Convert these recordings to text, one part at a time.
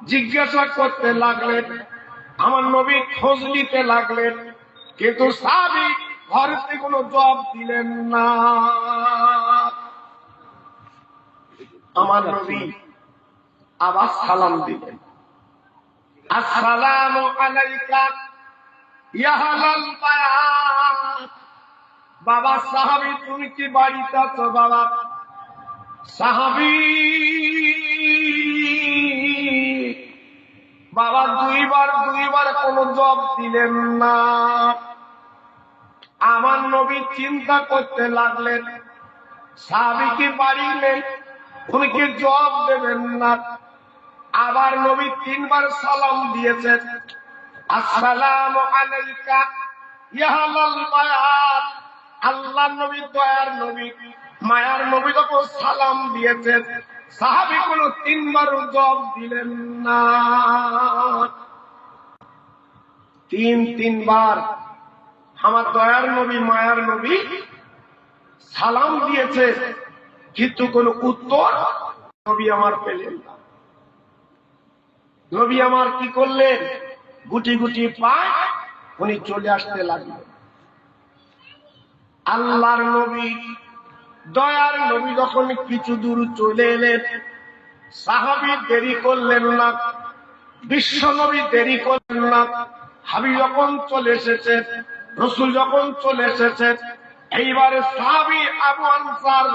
জিজ্ঞাসা করতে লাগলেন, আমার নবী খোঁজ নিতে লাগলেন, কিন্তু সাহাবী ঘরেতে কোনো জবাব দিলেন না। আমার নবী আবার সালাম দিলেন, আসসালামু আলাইকা ইয়া আহলাল বায়াত। বাবা সাহাবী তুমি কি বাড়িতে আছো? বাবা সাহাবী বাবা দুইবার কোনো জবাব দিলেন না। আমার নবী চিন্তা করতে লাগলেন, সাহাবী কি বাড়ি নেই, উনি কি জবাব দেবেন না। আবার নবী 3 বার সালাম দিয়েছেন, আসসালামু আলাইকা ইয়া আহলাল বায়াত। আল্লাহ নবী, দয়ার নবী, মায়ার নবী যখন সালাম দিয়েছেন, সাহাবী কোনো 3 বার জবাব দিলেন না। 3 বার আমার দয়ার নবী, মায়ার নবী সালাম দিয়েছে, কিন্তু কোনো উত্তর নবী আমার পেলেন না। নবী আমার কি করলেন? গুটি গুটি পায় উনি চলে আসতে লাগলেন। আল্লাহর নবী, দয়ার নবী যখন কিছু দূর চলে এলেন, সাহাবী দেরি করলেন না, বিশ্ব নবী দেরি করলেন না। হাবি যখন চলে এসেছে, রসুল যখন চলে এসেছে, এইবারে সাহাবী আবু আনসার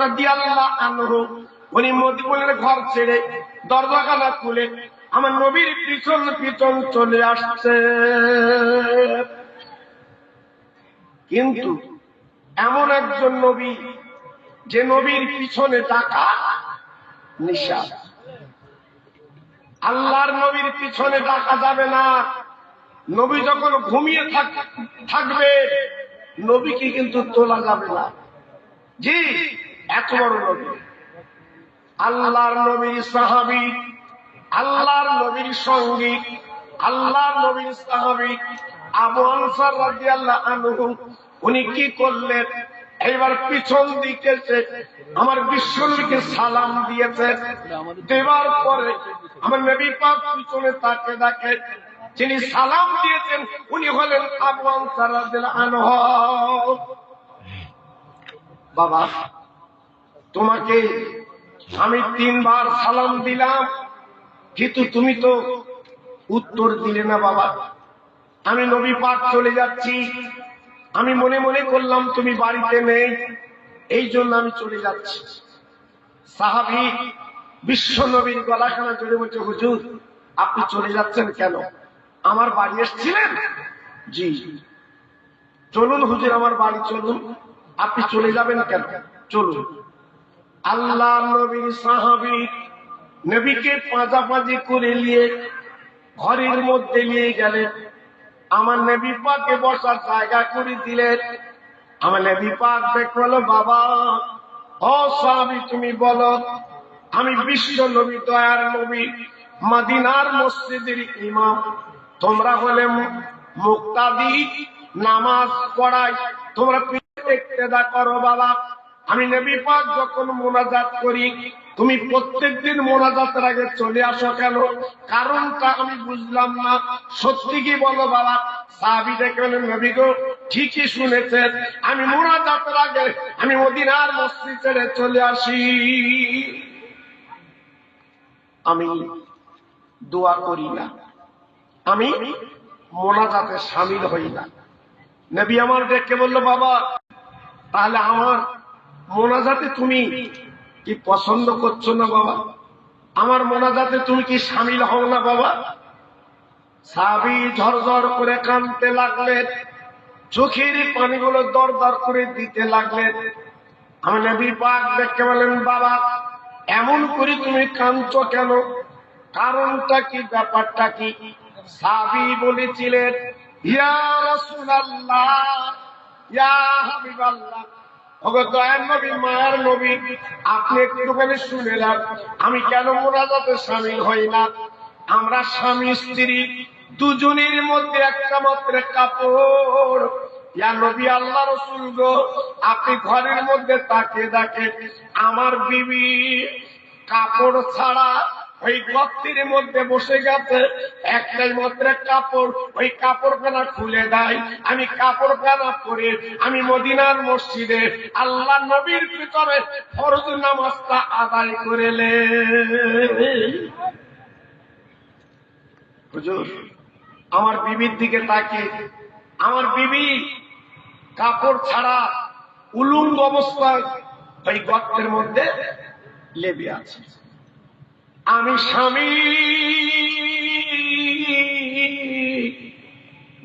রাদিয়াল্লাহু আনহু উনি মদিনার ঘর ছেড়ে দরজাখানা খুলে আমার নবীর পিছন পিছন চলে আসছে। কিন্তু এমন একজন নবী, যে নবীর পিছনে ডাকা নিষেধ। আল্লাহর নবীর পিছনে ডাকা যাবে না। নবী যখন ঘুমিয়ে থাকবে, নবীকে কিন্তু তোলা যাবে না। জি, এত বড় নবী, আল্লাহর নবীর সাহাবী, আল্লাহর নবীর সঙ্গী, আল্লাহর নবীর সাহাবী আবু আনসার রাদিয়াল্লাহু আনহু উনি কি করলেন? এইবার পিছন দিকে আমার বিশ্বনবীকে সালাম দিয়েছে। দেওয়ার পরে আমার নবী পাক পিছনে তাকে দেখে, যিনি সালাম দিয়েছেন উনি হলেন আবু আনসার রাদিয়াল্লাহু আনহু। বাবা তোমাকে আমি 3 বার সালাম দিলাম, কিন্তু তুমি তো উত্তর দিলে না। বাবা আমি নবী পাক চলে যাচ্ছি, আমি মনে মনে করলাম তুমি বাড়িতে নেই, এই জন্য আমি চলে যাচ্ছি। সাহাবী বিশ্ব নবীর গলাখানা জড়িয়ে বলছে, হুজুর আপনি চলে যাচ্ছেন কেন? আমার বাড়ি এসেছিলেন? জি। চলুন হুজুর আমার বাড়ি চলুন। আপনি চলে যাবেন কেন? চলুন। আল্লাহ নবীর সাহাবী নবীকে পাঁজাপাঁজি করে নিয়ে ঘরের মধ্যে নিয়ে গেলেন। আমার নবী পাককে বসার জায়গা করে দিলেন। আমার নবী পাক দেখল, বাবা ও সাহাবী তুমি বলো, আমি বিশ্ব নবী, দয়ার নবী, মদিনার মসজিদের ইমাম, তোমরা হলে মুক্তাদি, নামাজ পড়াই, তোমরা ইক্তেদা করো। বাবা আমি নবী পাক যখন মোনাজাত করি, তুমি প্রত্যেকদিন মোনাজাতের আগে চলে আসো কেন? কারণটা আমি বুঝলাম না, সত্যি কি বলো বাবা? সাহাবী দেখলেন, নবী গো ঠিকই শুনেছেন, আমি মোনাজাতের আগে আমি মদিনার মসজিদ ছেড়ে চলে আসি, আমি দোয়া করি না, আমি মোনাজাতে শামিল হই না। নবী আমার ডেকে বলল, বাবা তাহলে আমার মোনাজাতে তুমি কি পছন্দ করছো না? বাবা আমার মোনাজাতে তুমি কি শামিল হও না? বাবা সাহাবী ঝরঝর করে কাঁদতে লাগলেন, চোখের পানিগুলো দর দর করে দিতে লাগলেন। আমার নবী পাক দেখে বলেন, বাবা এমন করে তুমি কাঁদছো কেন? কারণটা কি, ব্যাপারটা কি? সাহাবী বলেছিলেন, ইয়া রাসূলুল্লাহ, ইয়া হাবিবাল্লাহ, ওগো দয়ার নবী, মায়ার নবী, আপনি একটুখানি শুনে নেন, আমি কেন মোনাজাতে শামিল হই না? আমরা স্বামী স্ত্রী দুজনের মধ্যে একটা মাত্র কাপড়। ইয়া নবী, আল্লাহ রাসূল গো, আপনি ঘরের মধ্যে তাকে দেখে আমার বিবি কাপড় ছাড়া ওই গর্তের মধ্যে বসে গেছে, একটাই মাত্র কাপড়, ওই কাপড়খানা খুলে দেয়। আমি কাপড়খানা পরে আমি মদিনার মসজিদে আল্লাহ নবীর ভিতরে ফরজ নামাজটা আদায় করেলে। হুজুর, আমার বিবির দিকে তাকিয়ে, আমার বিবি কাপড় ছাড়া উলুঙ্গ অবস্থায় ওই গর্তের মধ্যে লেবে আছে। আমি স্বামী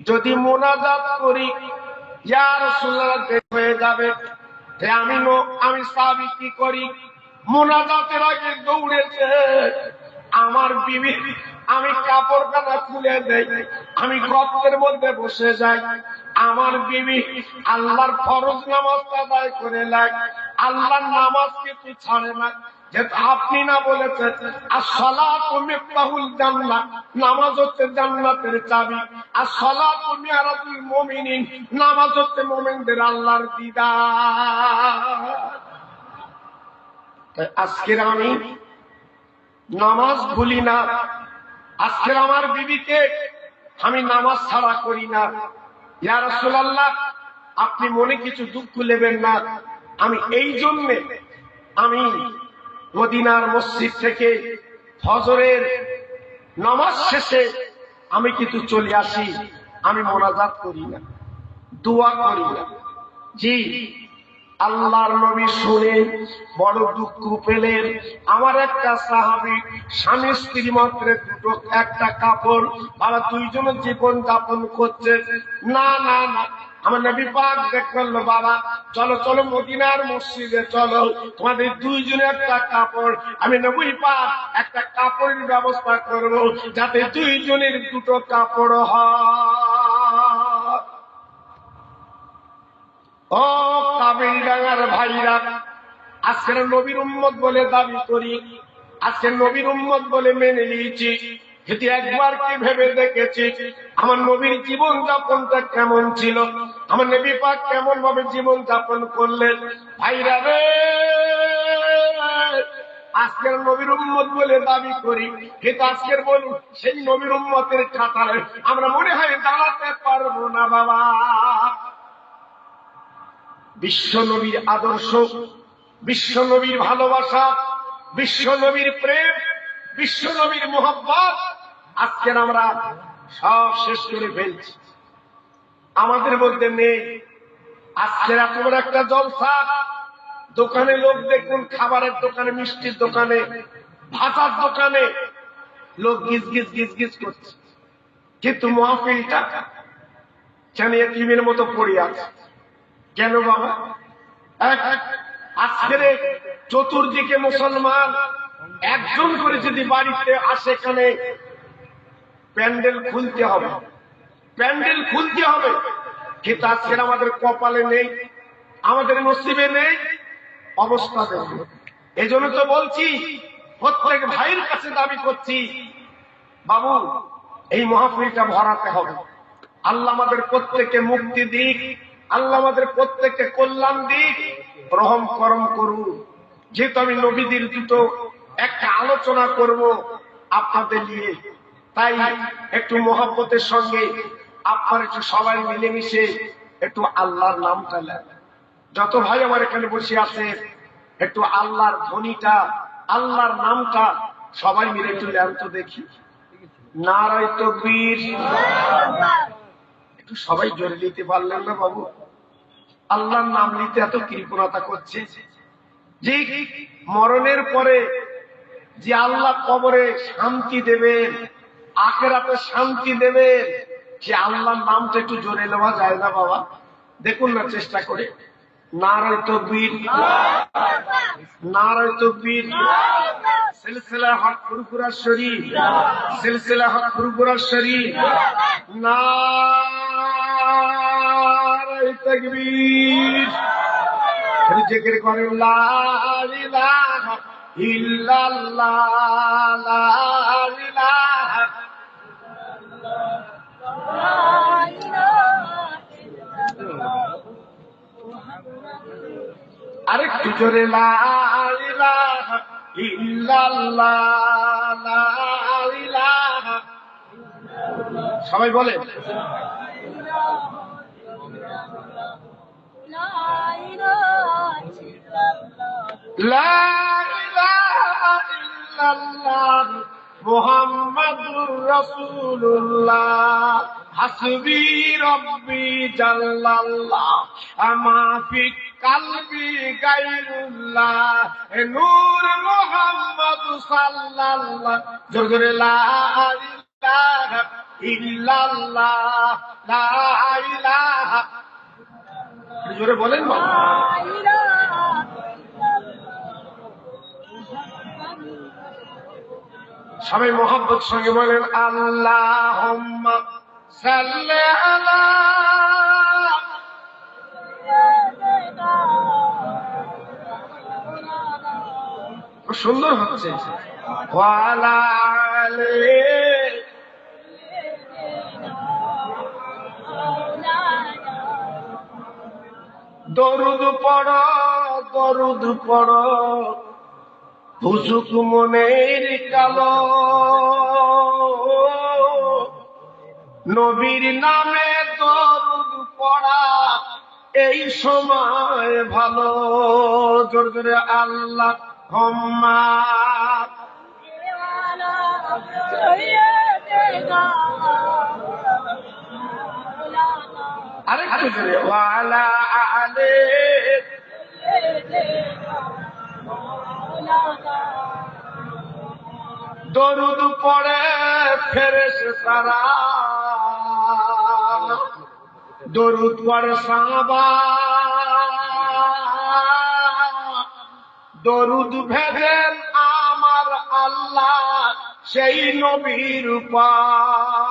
যদি মোনাজাত করি ইয়া রাসূলুল্লাহ হয়ে যাবে, আমি সাহাবী কি করি, মোনাজাতের আগে দৌড়েছে আমার বিবি, আমি কাপড়খানা খুলে দেই, আমি গর্তের মধ্যে বসে যাই। আমার বিবি আল্লাহর ফরজ নামাজ আদায় করে নেয়, আল্লাহর নামাজ কিছু ছাড়ে না। যেহেতু আপনি না বলেছেন আসসালাতু মিফতাহুল জান্নাহ, নামাজ হচ্ছে জান্নাতের চাবি, আসসালাতু মিরাজুল মুমিনিন, নামাজ হচ্ছে মুমিনদের আল্লাহর দিদার। আজকের আমি নামাজ ভুলি না, আজকের আমার বিবিকে আমি নামাজ ছাড়া করি না। ইয়া রাসূলুল্লাহ, আপনি মনে কিছু দুঃখ নেবেন না, আমি এই জন্যে আমি মদিনার মসজিদ থেকে ফজরের নামাজ শেষে আমি কিন্তু চলে আসি, আমি মোনাজাত করি না, দোয়া করি না। জি, আল্লাহর নবী শুনে বড় দুঃখ পেলেন। আমার একটা সাহাবী স্বামী স্ত্রী মাত্র দুটো একটা কাপড়, বাবা দুইজনের জীবন যাপন করছে। না না না, আমার নবী পাক দেখলেন, বাবা চলো চলো মদিনার মসজিদে চলো, তোমাদের দুইজনের একটা কাপড়, আমি নবী পাক একটা কাপড়ের ব্যবস্থা করবো যাতে দুইজনের দুটো কাপড় হয়। ও কাবিলডাঙ্গার ভাইরা, আজকের নবীর উম্মত বলে দাবি করি, আজকের নবীর উম্মত বলে মেনে নিয়েছি, কিন্তু একবার কি ভেবে দেখেছি আমার নবীর জীবন যাপনটা কেমন ছিল, আমার নবী পাক কেমন ভাবে জীবন যাপন করলেন? ভাইরা রে, আজকের নবীর উম্মত বলে দাবি করি, কিন্তু আজকের বলুন সেই নবীর উম্মতের কাতারে আমরা মনে হয় দাঁড়াতে পারবো না। বাবা, বিশ্ব নবীর আদর্শ, বিশ্ব নবীর ভালোবাসা, বিশ্ব নবীর প্রেম, বিশ্ব নবীর মোহাব্বত আজকের আমরা সব শেষ করে ফেলছি, আমাদের মধ্যে নেই। আজকের এত বড় একটা জলসা, দোকানে লোক দেখুন, খাবারের দোকানে, মিষ্টির দোকানে, ভাষার দোকানে লোক গিজ গিজ গিজ গিজ করছে, কিন্তু মাহফিলটা কেন এতিমের মতো পড়ে আছে? কেন বাবা? আজকের চতুর্দিকে মুসলমান, একজন করে যদি বাড়িতে আসে, এখানে প্যান্ডেল খুলতে হবে, প্যান্ডেল খুলতে হবে, কিন্তু আজকের আমাদের কপালে নেই, আমাদের নসিবে নেই। অবস্থা দেখুন। এই জন্য তো বলছি, প্রত্যেক ভাইয়ের কাছে দাবি করছি, বাবু এই মাহফিলটা ভরাতে হবে। আল্লাহ আমাদের প্রত্যেককে মুক্তি দিক, আল্লাহ আমাদের প্রত্যেককে কল্যাণ দিক, রহম করম করুন। যেহেতু আমি নবীদের দুটো একটা আলোচনা করব আপনাদের নিয়ে, তাই একটু মহব্বতের সঙ্গে আপনার একটু সবাই মিলেমিশে একটু আল্লাহর নামটা নেন। যত ভাই আমার এখানে বসে আছে, একটু আল্লাহর ধ্বনিটা, আল্লাহর নামটা সবাই মিলে একটু নেন তো দেখি। নারায়ে তাকবীর। একটু সবাই জোরে নিতে পারলেন না বাবু? আল্লাহর নাম নিতে এত কৃপণতা করছে যে মরণের পরে যে আল্লাহ কবরে শান্তি দেবেন, আখিরাতে শান্তি দেবেন, যে আল্লাহর নামটা একটু জোরে নেওয়া যায় না বাবা? দেখুন না চেষ্টা করে। নারায়ে তাকবীর, নারায়ে তাকবীর। সিলসিলা হক ফুরফুরা শরীফ, সিলসিলা হক ফুরফুরা শরীফ। নারায়ে তাকবীর। জিকির করেন লা ইলাহা ইল্লাল্লাহ, লা ইলাহা আরেকটু জোরে লা ইলাহা ইল্লাল্লাহ, সবাই বলে লা ইলাহা ইল্লাল্লাহ মুহাম্মাদুর রাসূলুল্লাহ হাসবি রব্বি জাল্লাল্লাহ আমা ফি কলবি গায়রুল্লাহ নূর মুহাম্মদ সাল্লাল্লাহ জোরে জোরে লা ইলাহা ইল্লাল্লাহ লা ইলাহা জোরে বলেন না সবাই মোহাম্মদ সঙ্গে বলেন আল্লাহুম্মা সাল্লি আলা সুন্দর হচ্ছে ওয়া আলা আলি দরুদ পড়ো দরুদ পড়ো হুজুক মনের কালো নবীর নামে দরুদ পড়া এই সময় ভালো জোরে জোরে আল্লাহ হুম্মা আরেকটু জোরে ওয়ালা আলে দরুদ পড়ে ফেরেশতারা দরুদ পড়ে সাহাবা দরুদ ভেজেন আমার আল্লাহ সেই নবীর উপর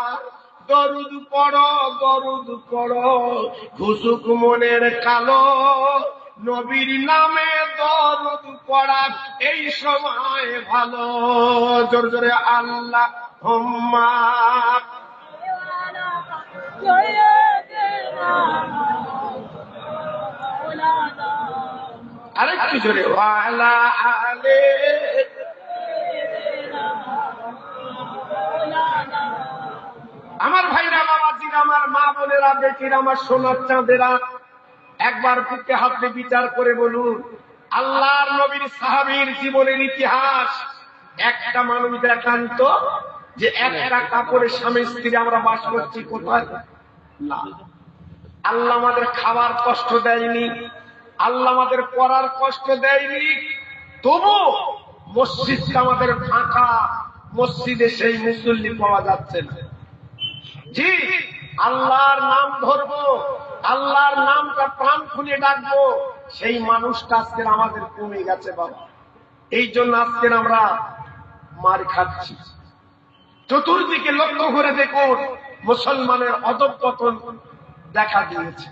দরুদ পড়ো ঘুসুক মনের কালো নবীর নামে দরুদ পড়া এই সময় ভালো জোরে জোরে আল্লাহ হুম্মা আরেকটু জোরে ওয়ালা আলে আমার ভাইরা বাবাজিরা আমার মা বোনেরা বেটিরা আমার সোনার চাঁদেরা একবার বুকে হাতে বিচার করে বলুন আল্লাহর নবীর সাহাবীর জীবনের ইতিহাস একটা মানুষ দেখান তো যে একটা কাপড়ের স্বামী স্ত্রী আমরা বাস করছি কোথায় না আল্লাহ আমাদের খাবার কষ্ট দেয়নি আল্লাহ আমাদের পড়ার কষ্ট দেয়নি তবু মসজিদটা আমাদের ফাঁকা মসজিদে সেই মুসল্লি পাওয়া যাচ্ছে না জি আল্লাহর নাম ধরবো আল্লাহর নামটা প্রাণ খুলে ডাকবো সেই মানুষটা আজকে আমাদের কমে গেছে বাবা এই জন্য আজকে আমরা মার খাচ্ছি চতুর্দিকে লক্ষ্য করে দেখুন মুসলমানের অধঃপতন দেখা দিয়েছে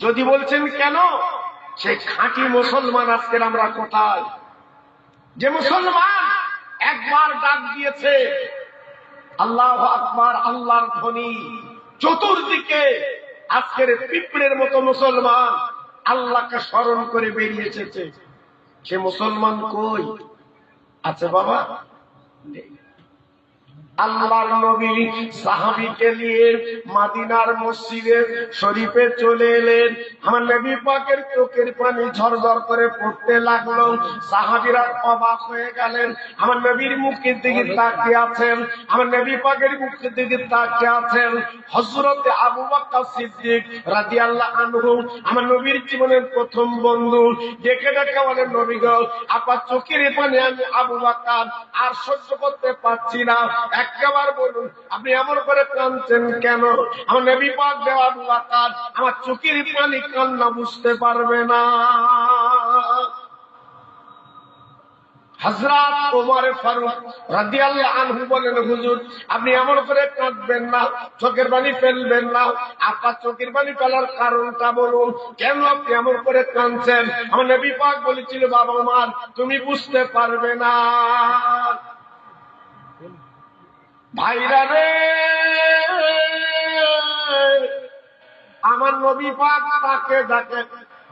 যদি বলছেন কেন সেই খাঁটি মুসলমান আজকে আমরা কোথায় যে মুসলমান একবার ডাক দিয়েছে আল্লাহু আকবার আল্লাহর ধ্বনি চতুর্দিকে আজকের পিঁপড়ের মতো মুসলমান আল্লাহকে স্মরণ করে বেরিয়ে এসেছে সে মুসলমান কই আছে বাবা আল্লাহর নবী সাহাবীকে নিয়ে মদিনার মসজিদে শরীফে চলে এলেন আমার নবী পাকের চোখের পানি ঝরঝর করে পড়তে লাগলো সাহাবীরা অবাক হয়ে গেলেন আমার নবীর মুখের দিকে তাকিয়ে আছেন আমার নবী পাকের মুখের দিকে তাকিয়ে আছেন হযরতে আবু বকর সিদ্দিক রাদিয়াল্লাহু আনহু আমার নবীর জীবনের প্রথম বন্ধু ডেকে ডেকে বলেন নবী গো আপনার চোখের পানি আমি আবু বকর আর সহ্য করতে পারছি না একবার বলুন আপনি এমন করে কাঁদছেন কেন আমার নবী পাক দেওয়া আবু বকর আমার চোখের পানি কান্না বুঝতে পারবে না হযরত ওমর ফারুক রাদিয়াল্লাহু আনহু বলেন হুজুর আপনি এমন করে কাঁদবেন না চোখের পানি ফেলবেন না আপনার চোখের পানি ফেলার কারণটা বলুন কেন আপনি এমন করে কাঁদছেন আমার নবী পাক বলেছিল বাবা ওমর তুমি বুঝতে পারবে না ভাইরা রে আমার নবী পাক তাকে ডাকে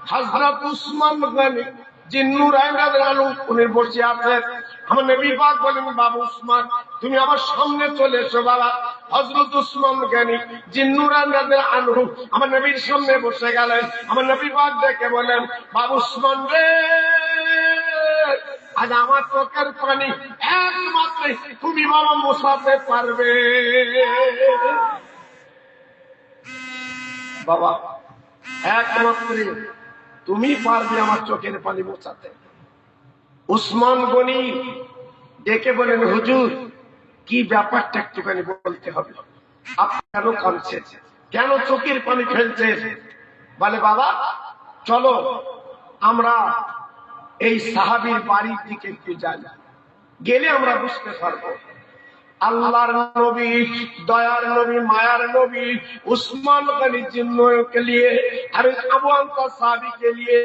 হযরত উসমান গনি জিন্নুরাইন রাদিয়াল্লাহু আনহু উনি বসে আছেন আমার নবী পাক বলেন বাবা উসমান তুমি আমার সামনে চলে এসো বাবা হযরত উসমান গনি জিন্নুরান রাদিয়াল্লাহু আনহু আমার নবীর সামনে বসে গেলেন। আমার নবী পাক ডেকে বলেন, বাবু উসমান রে, আজ আমার চোখের পানি একমাত্র তুমি বাবা মোছাতে পারবে। বাবা একমাত্র তুমি পারবে আমার চোখের পানি মোছাতে। উসমান গনি ডেকে বলেন, হুজুর কি ব্যাপারটা একটুখানি বলতে হবে, আপনি কেন কাঁদছেন, কেন চোখের পানি ফেলছেন? বলে, বাবা চলো আমরা এই সাহাবীর বাড়ির দিকে একটু যাই, গেলে আমরা বুঝতে পারবো আল্লাহর নবী, দয়ার নবী, মায়ার নবী উসমান গনি জিন্নুকে নিয়ে আর আবু আনতা সাহাবীকে নিয়ে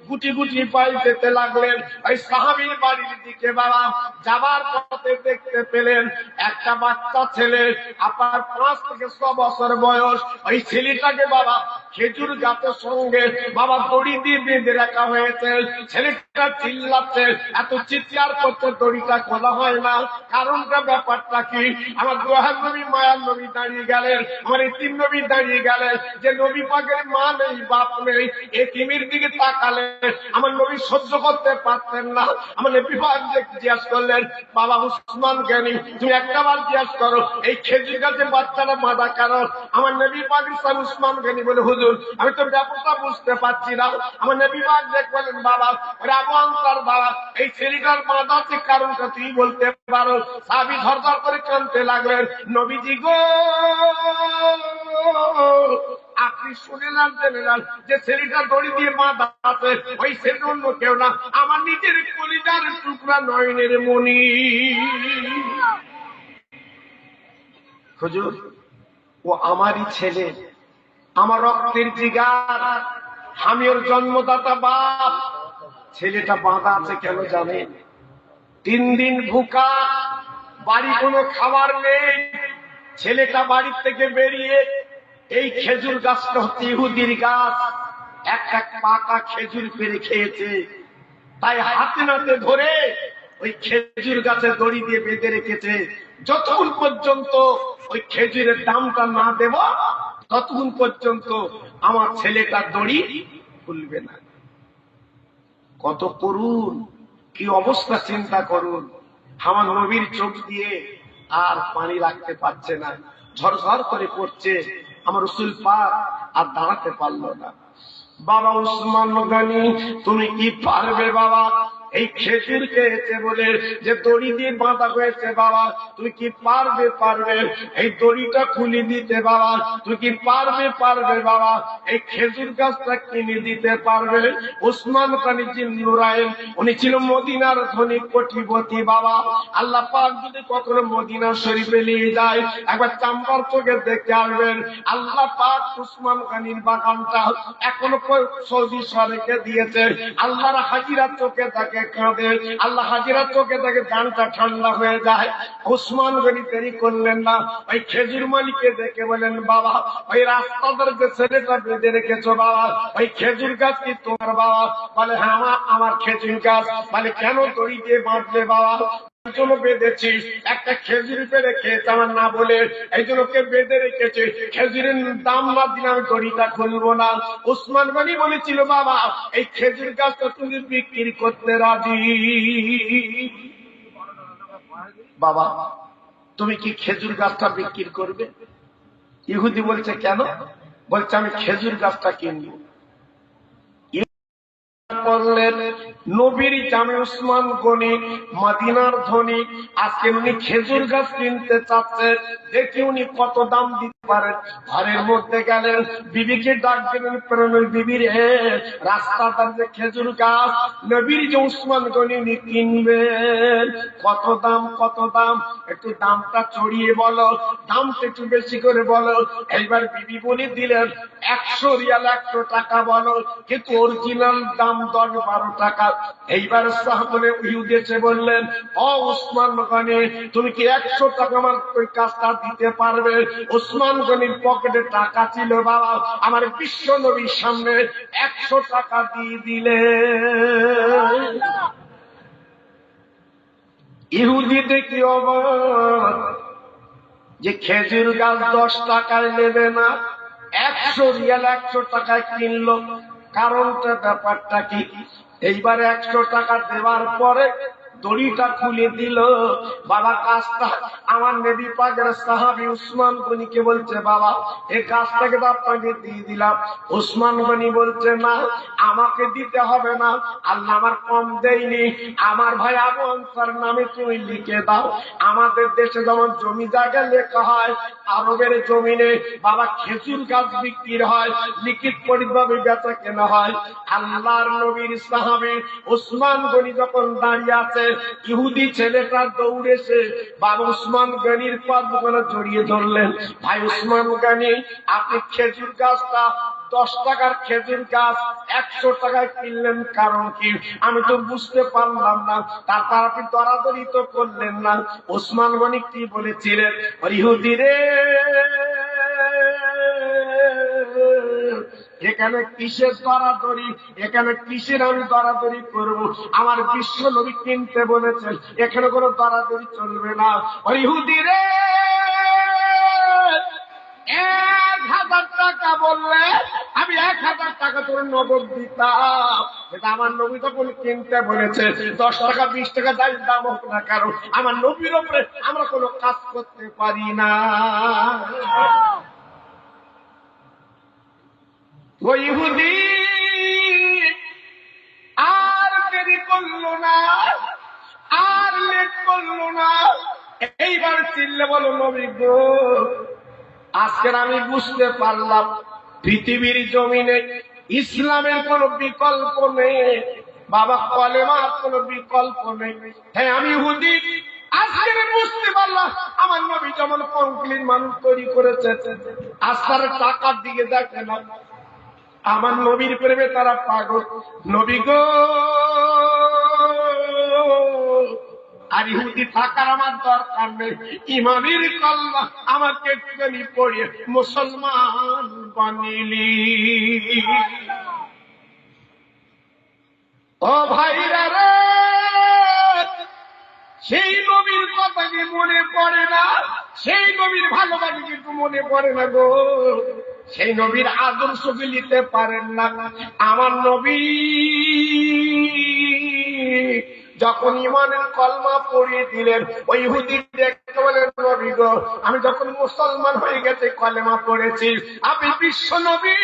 গুটি গুটি পায়ে যেতে লাগলেন ওই সাহাবীর বাড়ির দিকে। বাবা যাবার পথে দেখতে পেলেন একটা বাচ্চা ছেলে, আপনার 5 থেকে 6 বছর বয়স। ওই ছেলেটাকে বাবা খেজুর গাছের সঙ্গে বাবা দড়ি দিয়ে বেঁধে রাখা হয়েছে। ছেলেটা চিল্লাচ্ছে, এত চিৎকার করতে দড়িটা খোলা হয় না। কারণটা ব্যাপারটা কি? আমার দোহার নবী, মায়ার নবী দাঁড়িয়ে গেলেন, আমার এতিম নবী দাঁড়িয়ে গেলেন। যে নবী পাকের মা নেই, বাপ নেই, এতিমের দিকে তাকালে আমার নবী সহ্য করতে পারতেন না। আমার নবী পাক জিজ্ঞাসা করলেন, বাবা উসমান গনি, তুমি একটা বার জিজ্ঞাসা করো এই খেজুর গাছে বাচ্চারা বাঁধা কেন? আমার নবী পাক উসমান গনি বলে, হুজুর আমি তো ব্যাপারটা বুঝতে পারছি না। আমার নবী পাক বলেন, বাবা ওরে আবু আনসার বাবা, এই ছেলেটার বাঁধা আছে কারণটা তুই বলতে পারো? সাহাবী ধরধর করে কাঁদতে লাগলেন, নবীজি গো আপনি শুনে না জেনে না যে ছেলেটা দড়ি দিয়ে বাঁধা আছে, ওই ছেলে অন্য কেউ না, আমার নিজের কলিজার টুকরা নয়নের মণি। হুজুর ও আমারই ছেলে, আমার রক্তের জিগার, আমি ওর জন্মদাতা বাপ। ছেলেটা বাঁধা আছে কেন জানেন? 3 দিন ভুকা, বাড়ি কোনো খাবার নেই। ছেলেটা বাড়ি থেকে বেরিয়ে এই খেজুর গাছটা হচ্ছে ইহুদির গাছ, একটা পাকা খেজুর পেরে খেয়েছে, তাই হাতে নাতে ধরে ওই খেজুর গাছে দড়ি দিয়ে বেঁধে রেখেছে। যতক্ষণ পর্যন্ত ওই খেজুরের দামটা না দেব ততক্ষণ পর্যন্ত আমার ছেলেটা দড়ি খুলবে না। কত করুন, কি অবস্থা চিন্তা করুন। আমার নবীর চোখ দিয়ে আর পানি রাখতে পারছে না, ঝরঝর করে পড়ছে। আমার রাসূল পাক আর দাঁড়াতে পারলো না। বাবা উসমান গনি তুমি কি পারবে বাবা? এই খেজুর খেয়েছে বলে যে দড়ি দিয়ে বাঁধা হয়েছে, বাবা তুমি কি পারবে? এই দড়িটা খুলে দিতে বাবা তুমি কি পারবে বাবা? এই খেজুর গাছটা কিনে দিতে পারবে? উসমান গনি জিন্নুরাইন, উনি ছিল মদিনার ধনী কোটিপতি। বাবা আল্লাহ পাক যদি কখনো মদিনা শরীফে নিয়ে যায়, একবার চাম্বার চোখে দেখতে আসবেন। আল্লাহ পাক উসমান গনির বাগানটা এখনো সৌদি সরকে দিয়েছে। আল্লাহর হাজিরা চোখে তাকে কাঁদে, আল্লাহ হাজিরা চোখে তাকে গানটা ঠান্ডা হয়ে যায়। উসমান গনি দেরি করলেন না, ওই খেজুর মালিককে দেখে বলেন, বাবা ওই রাস্তাদার যে ছেলেটা বেঁধে রেখেছো বাবা, ওই খেজুর গাছ কি তোমার? বাবা বলে, হ্যাঁ আমার খেজুর গাছ। বলে, কেন দড়ি দিয়ে বাঁধলে বাবা? জন্য বেঁধেছি, একটা খেজুর পেরে খেয়েছে আমার না বলে, এই জন্য বেঁধে রেখেছে। খেজুরের দাম না দিলে আমি দড়িটা খুলবো না। উসমান গনি বলেছিল, বাবা এই খেজুর গাছটা তুমি বিক্রি করতে রাজি? বাবা তুমি কি খেজুর গাছটা বিক্রি করবে? ইহুদি বলছে, কেন? বলছে, আমি খেজুর গাছটা কিনবো। করলেন নবীর জামে উসমান গনি মদিনার ধনী, আজকে উনি খেজুর গাছ কিনতে চাচ্ছেন, দেখি উনি কত দাম দিতে পারেন। ঘরের মধ্যে গেলেন, বিবিকে ডাক দিলেন, প্রেমের বিবির হে, রাস্তাটার যে খেজুর গাছ নবীর যে উসমান গনি উনি কিনবেন, কত দাম, একটু দামটা চড়িয়ে বলো, দামটা একটু বেশি করে বলো। এইবার বিবি বলে দিলেন 100 রিয়াল, 100 টাকা বলো, কিন্তু অরিজিনাল দাম 10-12 টাকা। এইবার সাহাবীরা ইহুদিকে বললেন, ও উসমান গনি তুমি কি 100 টাকা আমার ওই কাজটা দিতে পারবে? উসমান গনির পকেটে টাকা ছিল বাবা, আমার বিশ্ব নবীর সামনে 100 টাকা দিয়ে দিলেন। ইহুদি দেখি অবাক, যে খেজুর গাছ 10 টাকায় নেবে না, 100 রিয়াল 100 টাকায় কিনলো। কারণটা ব্যাপারটা কি? এইবার 100 টাকা দেওয়ার পরে দড়িটা খুলে দিল। বাবা কাজটা আমার নবী পাকের সাহাবী উসমান গনিকে বলছে, বাবা এই কাজটাকে তো আপনাকে দিয়ে দিলাম। উসমান গনি বলছে, না আমাকে দিতে হবে না, আল্লাহ আমার কম দেয়নি, আমার ভাই আবু আনসার নামে তুমি লিখে দাও। আমাদের দেশে যেমন জমি জায়গা লেখা হয়, আরবের জমিনে বাবা খেজুর গাছ বিক্রি হয়, লিখিত পরিভাবে বেচা কেনা হয়। আল্লাহর নবীর সাহাবী উসমান গনি যখন দাঁড়িয়ে আছে, ইহুদি ছেলেটা দৌড়েছে বাবা উসমান গনির পা দুখানা জড়িয়ে ধরলেন। ভাই উসমান গনি, আপনি খেজুর গাছটা 10 টাকার খেজুর গাছ 100 টাকায় কিনলেন, কারণ কি? আমি তো বুঝতে পারলাম না। তারপর আপনি দরাদরি তো করলেন না। উসমান গনি কি বলেছিলেন? ইহুদি রে, এখানে কিসের দরাদরি, এখানে কিসের আমি দরাদরি করব? আমার বিশ্ব নবী কিনতে বলেছেন, এখানে কোনো দরাদরি চলবে না। ইহুদি রে, 1000 টাকা বললে আমি 1000 টাকা তোর নগদ দিতাম। এটা আমার নবী তখন কিনতে বলেছে। 10 টাকা 20 টাকা যাই দাম হোক না, কারণ আমার নবীর উপরে আমরা কোনো কাজ করতে পারি না। ওই ইহুদি আর দেরি করলো না, আর লেট করলো না। এইবার চিল্লে বলো, নবী গো, আজকের আমি বুঝতে পারলাম পৃথিবীর জমিনে ইসলামের কোন বিকল্প নেই, বাবা কলেমার কোন বিকল্প নেই। হ্যাঁ আমি ইহুদি, আজকে বুঝতে পারলাম আমার নবী যেমন কংক্রিট মানুষ তৈরি করেছে, আস্তার টাকার দিকে দেখে না, আমার নবীর প্রেমে তারা পাগল। নবী গো, আর ইহুদি থাকার আমার দরকার নেই, ইমানের কলমা আমাকে একটুখানি পড়িয়ে মুসলমান বানিলি। ও ভাইরা রে, সেই নবীর কথা কি মনে পড়ে না? সেই নবীর ভালোবাসা কিন্তু মনে পড়ে না গো। সেই নবীর আদর্শকে নিতে পারেন না। আমার নবী যখন ইমানের কলমা পড়িয়ে দিলেন, ওই ইহুদি দেখতে বলেন, নবী গো, আমি যখন মুসলমান হয়ে গেছে কলেমা পড়েছি, আপনি বিশ্ব নবী,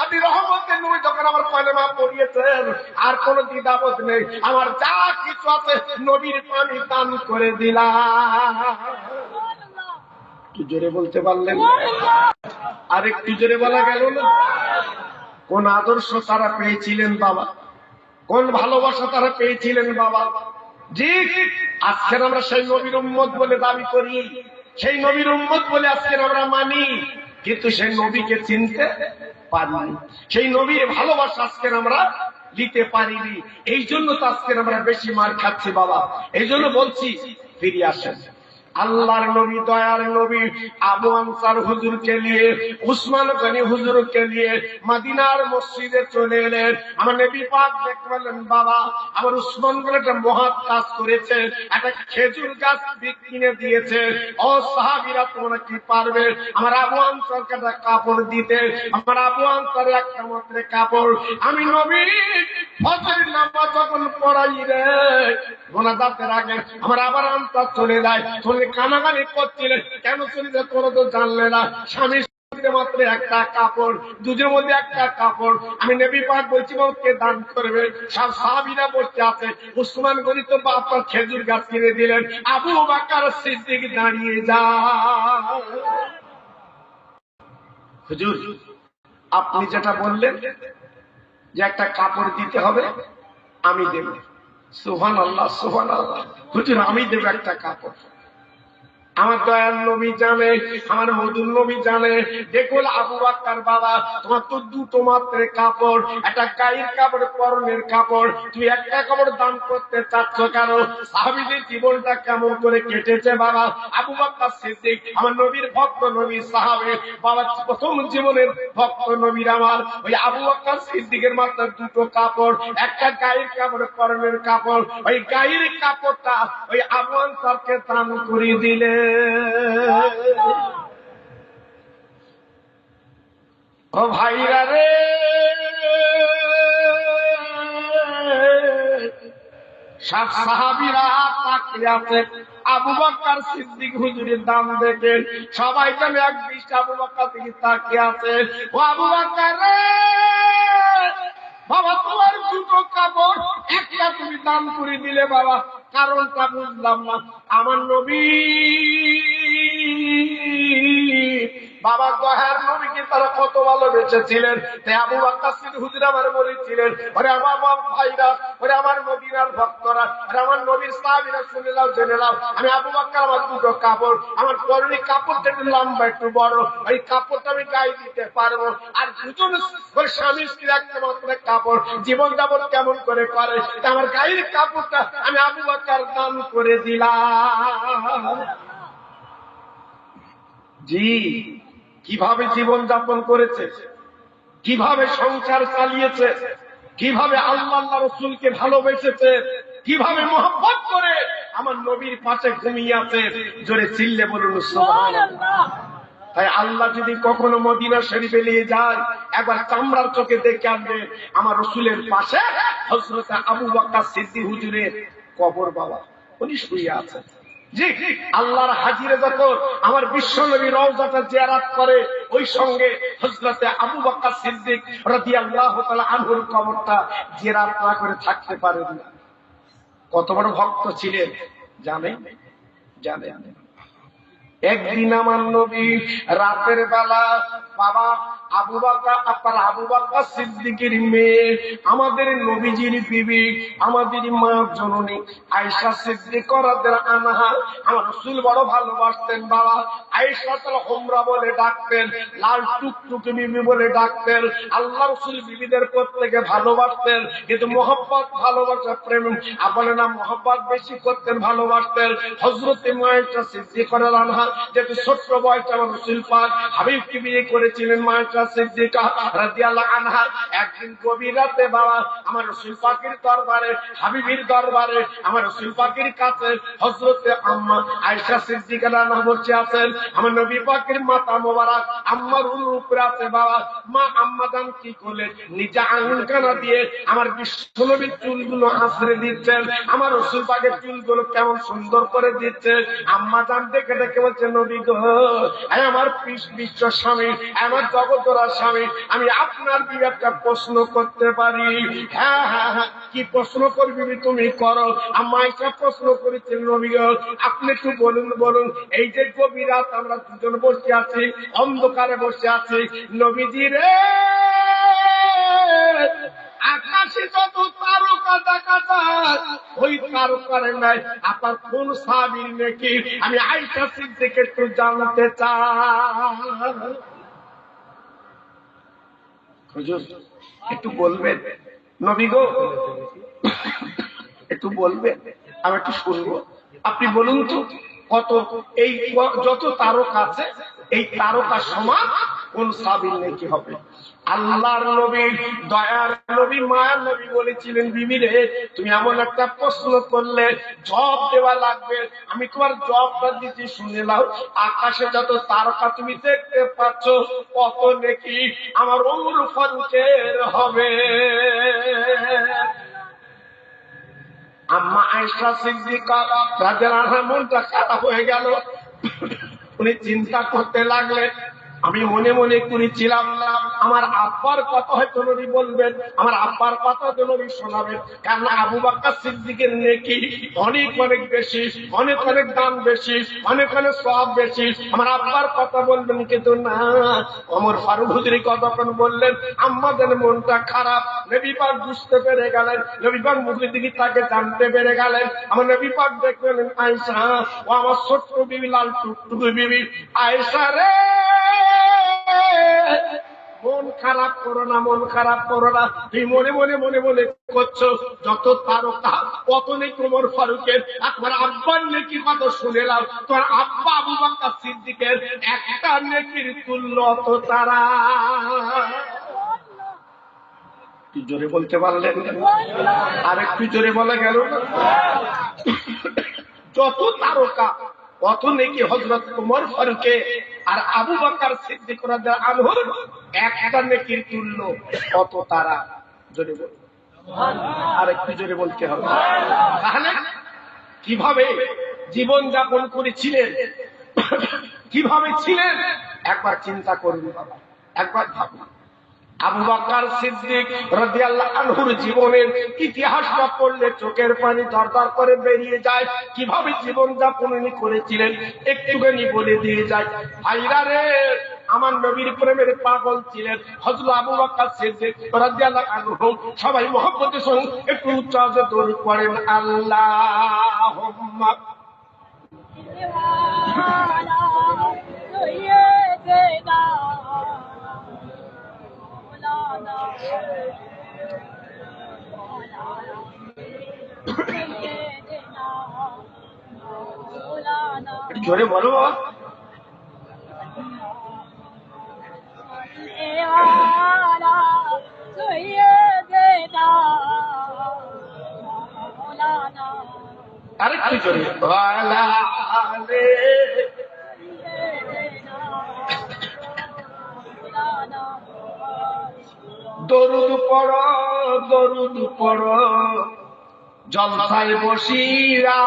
আপনি রহমতের নবী, যখন আমার কলেমা পড়িয়েছেন আর কোন দ্বিধাবোধ নেই, আমার যা কিছু আছে নবীর পানি দান করে দিলাম। একটু জোরে বলতে পারলেন? আর একটু জোরে বলা গেল না? কোন আদর্শ তারা পেয়েছিলেন বাবা, কোন ভালোবাসা তারা পেয়েছিলেন বাবা। জি, আজকে আমরা সেই নবীর উম্মত বলে দাবি করি, সেই নবীর উম্মত বলে আজকে আমরা মানি, কিন্তু সেই নবীকে চিনতে পারিনি, সেই নবীর ভালোবাসা আজকে আমরা দিতে পারিনি। এই জন্য তো আজকে আমরা বেশি মার খাচ্ছি বাবা। এই জন্য বলছি, ফিরে আসেন। আল্লাহর নবী, দয়ার নবী আবু আনসার হুজুরকে নিয়ে, উসমান গনি হুজুরকে নিয়ে মদিনার মসজিদে চলে এলেন। আমার নবী পাক দেখতে পেলেন, বাবা আমার উসমান গনি একটা মহৎ কাজ করেছে, একটা খেজুর গাছ কিনে দিয়েছে। ও সাহাবীরা, তোমরা কি পারবে আমার আবু আনসারকে একটা কাপড় দিতে? আমার আবু আনসারের একটা মাত্র কাপড়। আমি নবী ফজরের নামাজ যখন পড়াই রে, মোনাজাতের আগে আমার আবার আনসার চলে যায়, কানাকানি করছিলেন, কেন চলে যায় তোরা তো জানলে না? স্বামী মাত্র একটা কাপড়, দুজের মধ্যে একটা কাপড়। আমি নবী পাক বলছি, কে দান করবে? সব সাহাবীরা বসে আছে। উসমান গনি তো আপনার খেজুর গাছ কিনে দিলেন, আবু বকর সিদ্দিক দাঁড়িয়ে যায়। হুজুর আপনি যেটা বললেন যে একটা কাপড় দিতে হবে, আমি দেব। সুবহানাল্লাহ, সুবহানাল্লাহ। হুজুর আমি দেব একটা কাপড়। আমার দয়াল নবী জানে, আমার মধুর নবী জানে। দেখুন আবু বকর, বাবা তোমার তো দুটো মাত্র কাপড়, একটা গায়ের কাপড়, পরনের কাপড়, তুই একটা কাপড় দান করতে চাচ্ছ কেন? সাহাবীদের জীবনটা কেমন করে কেটেছে বাবা। আবু বকর সিদ্দিক আমার নবীর ভক্ত, নবী সাহাবে বাবা, প্রথম জীবনের ভক্ত নবীর আমার ওই আবু বকর সিদ্দিকের মাত্র দুটো কাপড়, একটা গায়ের কাপড়, পরনের কাপড়। ওই গায়ের কাপড়টা ওই আবু আনসারকে দান করে দিলে। ও ভাইরা রে, সব সাহাবীরা তাকিয়ে আছে আবু বকর সিদ্দিক হুজুরের দাম দেখে। সবাই যেন এক দৃষ্টি আবু বকর দিকে তাকিয়ে আছে। ও আবু বকর রে, বাবা তোমার দুটো কাপড় একটা তুমি দান করে দিলে বাবা, কারণটা বুঝলাম না। আমার নবী বাবা দয়ার নবীকে তারা কত ভালোবেসেছিলেন। তাই আবু বকর সিদ্দিক হুজুর আমার বলেছিলেন, ওরে আমার ভাইরা, ওরে আমার মদিনার ভক্তরা, ওরে আমার নবীর সাহাবীরা, শুনে নাও জেনে নাও, আমি আবু বকর আমার দুটো কাপড়, আমার পরনে কাপড়টা একটু লম্বা একটু বড়, ওই কাপড়টা আমি গায়ে দিতে পারবো। আর দুজন স্বামী স্ত্রীর একটা মাত্র কাপড়, জীবন যাপন কেমন করে করে, আমার গায়ের কাপড়টা আমি আবু বকর দান করে দিলাম। জি, কিভাবে জীবন যাপন করেছে, কিভাবে সংসার চালিয়েছে, কিভাবে আল্লাহ রসুলকে ভালোবেসেছে, কিভাবে মহব্বত করে আমার নবীর পাশে ঘুমিয়ে আছে। জোরে চিল্লে বলুন সুবহানাল্লাহ। তাই আল্লাহ যদি কখনো মদিনা শরীফে নিয়ে যায়, একবার চামড়ার চোখে দেখে আনবে আমার রসুলের পাশে হযরত আবু বকর সিদ্দিক হুজুরের কবর বাবা, উনি শুয়ে আছেন। জি, আল্লাহর হাজিরে যখন আমার বিশ্ব নবী রওজাটা জিয়ারত করে, ওই সঙ্গে হযরত আবু বকর সিদ্দিক রাদিয়াল্লাহু তাআলা আনহুর কবরটা জিয়ারত না করে থাকতে পারেন না। কত বড় ভক্ত ছিলেন জানেন? জানেন? একদিন আমার নবী রাতের বেলা বাবা আবু বকর সিদ্দিকের মেয়ে, আমাদের নবীজির বিবি, আমাদের মা জননী আয়েশা সিদ্দিকা রাদিয়াল্লাহু আনহা, আমার রাসূল বড় ভালোবাসতেন বাবা। আয়েশা তাআলা হোমরা বলে ডাকতেন, লাল টুকটুকে বিবি বলে ডাকতেন। আল্লাহ রাসূল বিবিদের প্রত্যেকে ভালোবাসতেন, কিন্তু মহব্বত, ভালোবাসা, প্রেম বলে না, মহব্বত বেশি করতেন, ভালোবাসতেন। হযরত আয়েশা সিদ্দিকা রাদিয়াল্লাহু আনহা যেহেতু ছোট্ট বয়সে আমার রাসূল পাক হাবিবকে বিয়ে করেছিলেন, আয়েশা সিদ্দিকা রাদিয়াল্লাহু আনহা একদিন গভীর রাতে বাবা আমার রাসূল পাকের দরবারে, হাবিবের দরবারে, আমার রাসূল পাকের কাছে হযরত আম্মা আয়েশা সিদ্দিকা রাদিয়াল্লাহু আনহা বসে আছেন। আমার নবী পাকের মাথা মোবারক আম্মার উপরে আছে বাবা। মা আম্মা জান কি করলেন, নিজে আঙুল কানা দিয়ে আমার বিশ্ব নবীর চুলগুলো আঁচড়ে দিচ্ছেন, আমার রাসূল পাকের চুলগুলো কেমন সুন্দর করে দিচ্ছে। আম্মা জান দেখে দেখে বলছে, নবী গো, আমার বিশ্ব স্বামী, আমার জগৎ স্বামী, আমি আপনার দিকে একটা প্রশ্ন করতে পারি? হ্যাঁ হ্যাঁ হ্যাঁ, কি প্রশ্ন করবি তুমি করো। আম্মা আয়েশা প্রশ্ন করেছেন, নবী গো আপনি একটু বলুন বলুন, এই যে গভীর রাত আমরা দুজন বসে আছি, অন্ধকারে বসে আছি, নবীজি রে আকাশে যত তারকা দেখা যায়, ওই তারকার নাই আপনার কোন সাহাবীর নাকি আমি আয়েশা সিদ্দিকা একটু জানতে চাই। হুজুর একটু বলবেন, নবী গো একটু বলবেন, আমি একটু শুনবো। আপনি বলুন তো, কত এই যত তারকা আছে, এই তারকা সমান কোন সাহাবীর নাকি হবে? আল্লাহর নবী, দয়ার নবী, মায়ার নবী বলেছিলেন, বিবি রে তুমি এমন একটা প্রশ্ন করলে জবাব দেওয়া লাগবে, আমি তোমার জবাবটা দিচ্ছি, শুনে নাও। আকাশে যত তারকা তুমি দেখতে পাচ্ছ, কত নাকি আমার ওমর ফারুকের হবে। আম্মা আয়েশা সিদ্দিকা রাদিয়াল্লাহু আনহা মনটা খারাপ হয়ে গেল। উনি চিন্তা করতে লাগলেন, আমি মনে মনে করেছিলাম না আমার আব্বার কথা হয়তো নবী বলবেন, আমার আব্বার কথা তো নবী শোনাবেন, কারণ আবু বকর সিদ্দিকের নেকি অনেক অনেক বেশি, অনেক অনেক দাম বেশি, অনেক অনেক সওয়াব বেশি, আমার আব্বার কথা বলবেন। কিন্তু না, ওমর ফারুক হুজুরের কথা যখন বললেন, আম্মাদের মনটা খারাপ। নবী পাক বুঝতে পেরে গেলেন, নবী পাক মুখের দিকে তাকে জানতে পেরে গেলেন। আমার নবী পাক দেখলেন আয়েশা, ও আমার ছোট্ট বিবি, লাল টুকটুকে বিবি আয়েশা রে, মন খারাপ করো না, মন খারাপ করো না। তুই মনে মনে মনে মনে করছো যত তারকা কত নেই ওমর ফারুকের, তোমার আব্বার নেকি কত শুনে নাও। তোমার আব্বা আবু বকর সিদ্দিকের একটা নেকির তুল্য অত তারা। একটু জোরে বলতে পারলেন? আর একটু জোরে বলা গেল না? যত তারকা কত নেকি হযরত ওমর ফারুকে আর আবু বকর সিদ্দিক রাদিয়াল্লাহু আনহুর একটা নেকির তুল্য কত তারা। জোরে বল, আর একটু জোরে বলতে হবে। তাহলে কিভাবে জীবন যাপন করেছিলেন, কিভাবে ছিলেন একবার চিন্তা করুন বাবা, একবার ভাবুন। আবু বকর সিদ্দিক রাদিয়াল্লাহু আনহুর জীবনের ইতিহাসটা পড়লে চোখের পানি দরদর করে বেরিয়ে যায়। কিভাবে জীবন যাপন করেছিলেন একটুখানি বলে দিয়ে যায়। ভাইরা রে, আমার নবীর প্রেমের পাগল ছিলেন হযরত আবু বকর সিদ্দিক রাদিয়াল্লাহু আনহু। সবাই মহব্বতের সঙ্গে একটু উচ্চ আওয়াজে দরুদ পড়েন, আল্লাহুম্মা জোরে বলো। আরেকটু জোরে, দরুদ পড়ো, দরুদ পড়ো জলসায় বসিরা,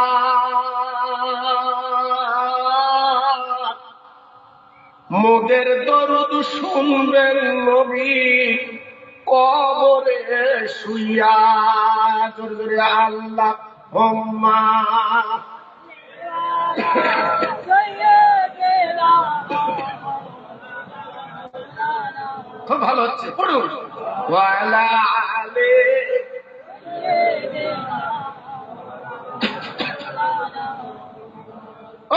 মোদের দরুদ শুনবেন নবী কবরে শুইয়া। জোরে জোরে আল্লাহুম্মা খুব ভালো হচ্ছে, পড়ুন। ওয়ালা আলে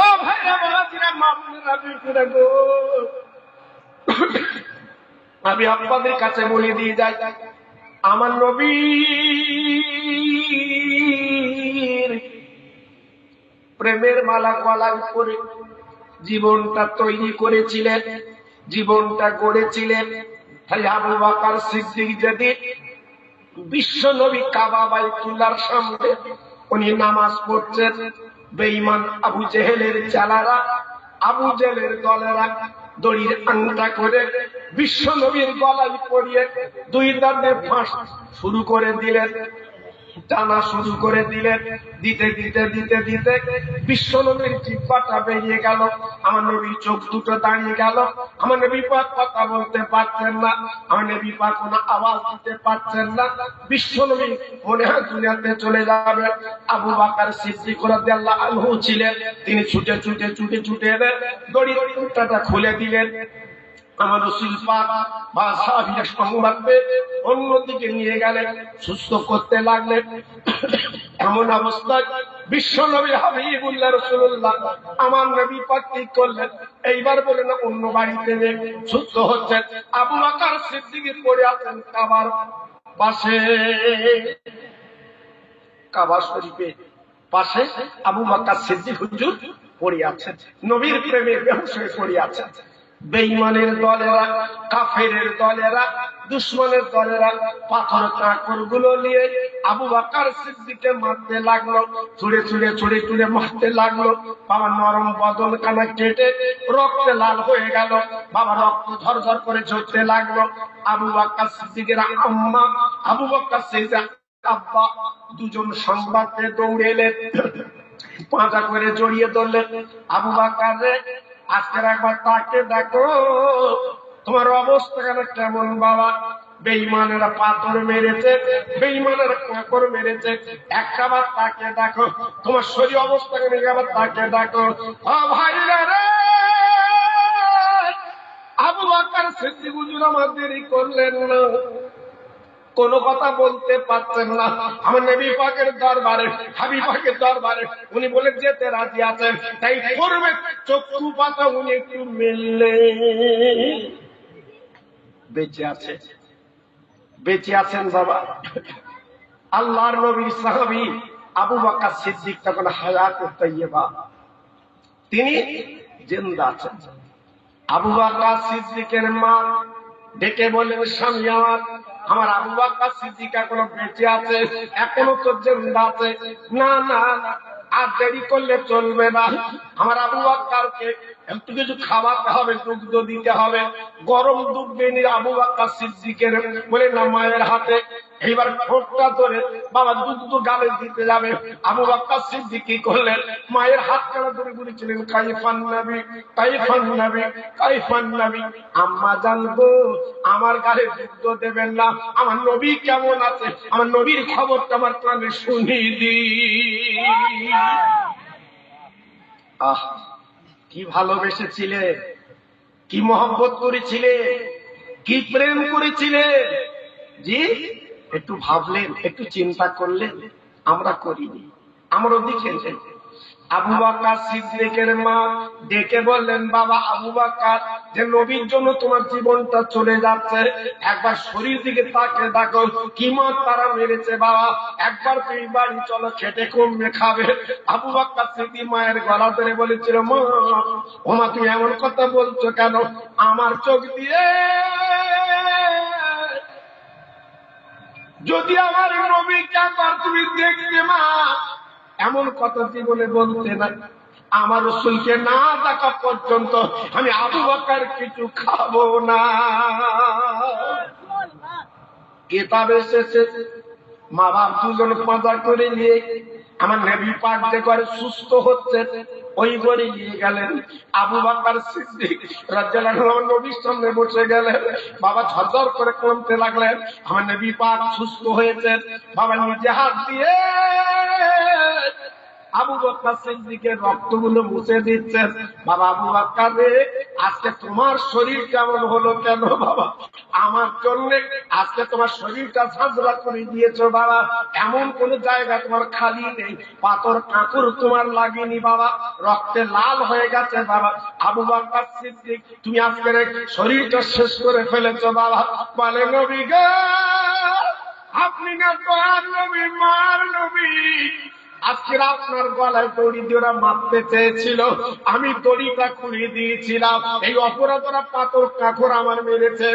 ও ভাইরা বাবাজিরা মামুনেরা বিটিরা গো, আমি আপনাদের কাছে বলে দিয়ে যাই, আমার নবীর প্রেমের মালা গলায় পরে জীবনটা তৈরি করেছিলেন, জীবনটা গড়েছিলেন। তাই আবু বকর সিদ্দিক যদি বিশ্ব নবী কাবা বাইতুল্লাহর সামনে উনি নামাজ পড়ছেন, বেঈমান আবু জেহেলের চালারা, আবু জেহেলের দলেরা দড়ির আংটা করে বিশ্ব নবীর গলায় পরিয়ে দুই দাঁতে ফাঁস শুরু করে দিলেন, টানা শুরু করে দিলেন। দিতে দিতে দিতে দিতে বিশ্ব নবীর জিহ্বাটা বেরিয়ে গেল, আমার নবীর চোখ দুটো দাঁড়িয়ে গেল, আমার নবী পাক কথা বলতে পারছেন না, আমার নবী পাক কোনো আওয়াজ দিতে পারছেন না। বিশ্ব নবী মনে হয় দুনিয়াতে চলে যাবে। আবু বকর সিদ্দিক রাদিয়াল্লাহু আনহু ছিলেন, তিনি ছুটে ছুটে ছুটে ছুটে দড়ির আংটাটা খুলে দিলেন। আমার রাসূল পাক বা সাহাবীরা সংবাদ পেয়ে অন্যদিকে নিয়ে গেলেন, সুস্থ করতে লাগলেন। এমন অবস্থায় বিশ্ব নবী হাবিবুল্লাহ রাসূলুল্লাহ আমার নবী পাক ঠিক করলেন, এইবার বলে না অন্য বাড়িতে যে সুস্থ হচ্ছেন। আবু বকর সিদ্দিক পড়ে আছেন কাবার পাশে, কাবা শরীফের পাশে আবু বকর সিদ্দিক হুজুর পড়ে আছেন, নবীর প্রেমে বেহুশ হয়ে পড়ে আছেন। বেঈমানের দলেরা, কাফেরের দলেরা, দুশমনের দলেরা পাথর কাঁকর গুলো নিয়ে আবু বকর সিদ্দিককে মারতে লাগলো, ছুঁড়ে ছুঁড়ে ছুঁড়ে ছুঁড়ে মারতে লাগলো। বাবা নরম বদন কানা কেটে রক্তে লাল হয়ে গেল, বাবা রক্ত ঝরঝর করে ঝরতে লাগলো। আবু বকর সিদ্দিকের আম্মা, আবু বকর সিদ্দিক আব্বা দুজন সংবাদ পেয়ে দৌড়ে এলেন, পাঁজা করে জড়িয়ে ধরলেন। আবু বকর রে, আজকের একবার তাকে দেখো, তোমার অবস্থা কেন কেমন বাবা? বেঈমানেরা পাথর মেরেছে, বেঈমানেরা কাঁকর মেরেছে, একটাবার তাকে দেখো, তোমার শরীর অবস্থা কেন একবার তাকে দেখো। ও ভাইরা রে, আবু বকর সিদ্দিক হুজুর আমার দেরি করলেন না, কোন কথা বলতে পারছেন না। আমার নবী পাকের দরবারে, হাবিব পাকের দরবারে উনি বলে যেতে রাজি আছেন, তাই করবে চক্ষু পাতা উনি একটু মেললে বেঁচে আছে, বেঁচে আছেন বাবা। আল্লাহর নবীর সাহাবী আবু বকর সিদ্দিক তখন হায়াত তাইয়্যিবা, তিনি জিন্দা আছেন। আবু বকর সিদ্দিকের মা ডেকে বললেন, স্বামী আমার আবু বকর সিদ্দিক এখনো বেঁচে আছে, এখনো তো জিন্দা আছে। না না না, আর দেরি করলে চলবে না। আমার আবু বকরকে একটু কিছু খাওয়াতে হবে, দুগ্ধ দিতে হবে। গরম দুধ এনে আবু বকর সিদ্দিকের বলে না মায়ের হাতে, এইবার ঠোঁটটা ধরে বাবা দুগ্ধ গালে দিতে যাবে। আবু বকর সিদ্দিক কি করলেন, মায়ের হাত কাটা ধরে বলেছিলেন কাইফান নবী, কাইফান নবী, কাইফান নবী। আম্মা জানবো আমার গালে দুগ্ধ দেবেন না, আমার নবী কেমন আছে, আমার নবীর খবরটা আমার কানে শুনিয়ে দি। আহ, কি ভালোবেসেছিলে, কি মহব্বত করেছিলে, কি প্রেম করেছিলে। জি, একটু ভাবলেন, একটু চিন্তা করলেন? আমরা করিনি। আমরা দেখেছেন আবু বকর সিদ্দিকের মা ডেকে বললেন, বাবা আবু বকর, যে নবীর জন্য তোমার জীবনটা চলে যাচ্ছে, একবার শরীর দিকে তাকে দেখো, কি মত তারা মেরেছে বাবা, একবার তুমি বাড়ি চলো, খেটে কমবে খাবে। আবু বকর সিদ্দিক মায়ের গলা ধরে বলেছিল, মা ও মা তুমি এমন কথা বলছো কেন, আমার চোখ দিয়ে যদি আমার নবীকে একবার তুমি দেখতে মা, এমন কথা জীবনে বলতে না, আমার রাসূলকে না দেখা পর্যন্ত আমি আবু বকর কিছু খাবো না। কিতাবে এসেছে মা বাপ দুজন পাঁজা করে নিয়ে আমার নবী পাক যে করে সুস্থ হচ্ছে, ওই ঘরে নিয়ে গেলেন। আবু বকর সিদ্দিক রাদিয়াল্লাহু আনহু নবীর সামনে বসে গেলেন, বাবা ঝরঝর করে কাঁদতে লাগলেন। আমার নবী পাক সুস্থ হয়েছেন, বাবা নিজে হাত দিয়ে আবু বকর সিদ্দিকের রক্তগুলো মুছে দিচ্ছেন। বাবা আবু বকর রে, আজকে তোমার শরীর কেমন হলো কেন বাবা, আমার জন্য আজকে তোমার শরীরটা ঝাঁঝরা করে দিয়েছো বাবা, এমন কোন জায়গা তোমার খালি নেই, পাথর কাঁকুর তোমার লাগেনি বাবা, রক্তে লাল হয়ে গেছে বাবা। আবু বকর সিদ্দিক তুমি আজকে শরীরটা শেষ করে ফেলেছো বাবা। বলে নবী গো, আপনি না দয়ার নবী, মার নবী, আজকে আপনার গলায় দড়ি দিয়ে ওরা মারতে চেয়েছিল, আমি দড়িটা খুলে দিয়েছিলাম। এই অপরাধরা পাথর কাঠোর আমার মেরেছে,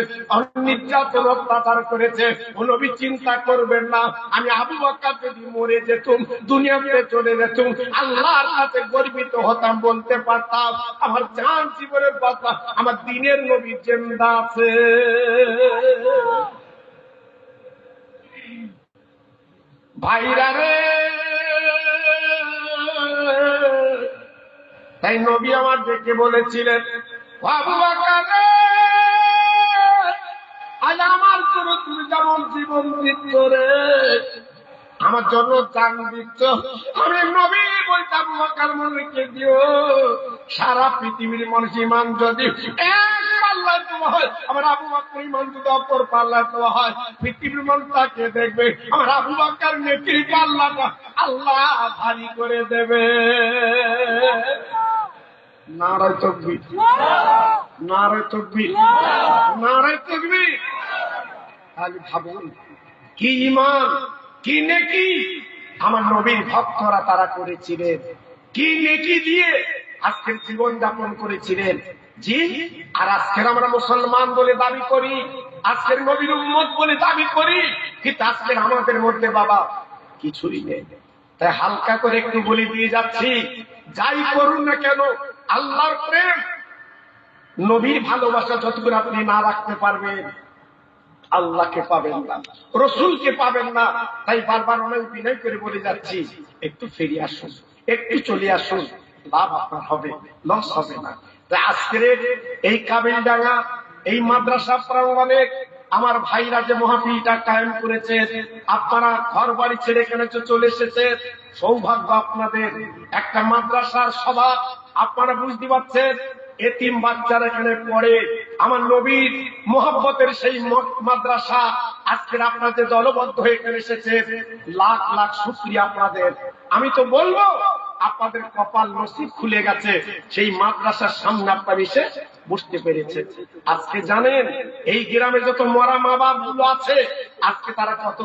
নির্যাতন অত্যাচার করেছে। নবী চিন্তা করবেন না, আমি আবু বকর যদি মরে যেতুম, দুনিয়াতে চলে যেতুম, আল্লাহর কাছে গর্বিত হতাম, বলতে পারতাম আমার জান জীবনের কথা, আমার দিনের নবী জিন্দা আছে। ভাইরা রে, তাই নবী আমার ডেকে বলেছিলেন, আবু বকর রে, আজ আমার জন্য তুমি যেমন জীবন দিচ্ছ রে, আমার জন্য জান দিচ্ছ, আমি নবী বলতে আবু বকর মনে কে দিও, সারা পৃথিবীর মানুষ ইমান যদি এক পাল্লায় দেওয়া হয়, আমার আবু বকর ইমান যদি অপর পাল্লায় দেওয়া হয়, পৃথিবীর মানুষ তাকে দেখবে, আমার আবু বকর নেকির পাল্লাটা আল্লাহ ভারী করে দেবে। নারায়ে তাকবীর, নারায়ে তাকবীর, নারায়ে তাকবীর। আগে ভাবুন কি ঈমান, কি নেকি আমার নবীর ভক্তরা তারা করেছিলেন, কি নেকি দিয়ে আজকের জীবন যাপন করেছিলেন। জি, আর আজকের আমরা মুসলমান বলে দাবি করি, আজকের নবীর উম্মত বলে দাবি করি, কিন্তু আজকের আমাদের মধ্যে বাবা কিছুই নেই। তাই হালকা করে একটু বলে দিয়ে যাচ্ছি, যাই করুন না কেন, আল্লাহর প্রেম, নবীর ভালোবাসা যতক্ষণ আপনি না রাখতে পারবেন, আল্লাহকে পাবেন না, রসুলকে পাবেন না। তাই বারবার অনেক বিনয় করে বলে যাচ্ছি, একটু ফিরে আসুন, একটু চলে আসুন, লাভ আপনার হবে, লস হবে না। তাই আজকের এই কাবিলডাঙ্গা এই মাদ্রাসা প্রাঙ্গণে আমার ভাইরা যে মাহফিলটা কায়েম করেছে, আপনারা ঘর বাড়ি ছেড়ে এখানে চলে এসেছে, সৌভাগ্য আপনাদের। একটা মাদ্রাসার সভা, আপনারা বুঝতে পারছেন, এতিম বাচ্চারা এখানে পড়ে, আমার নবীর মোহাব্বতের সেই মাদ্রাসা আজকের আপনাদের দলবদ্ধ হয়ে এখানে এসেছে, লাখ লাখ শুকরিয়া আপনাদের। আমি তো বলবো আপনাদের কপাল নসিব খুলে গেছে, সেই মাদ্রাসার সামনে আপনার এসে বসতে পেরেছে। আজকে জানেন এই গ্রামে যত মরা মা বাপ গুলো আছে, আজকে তারা কত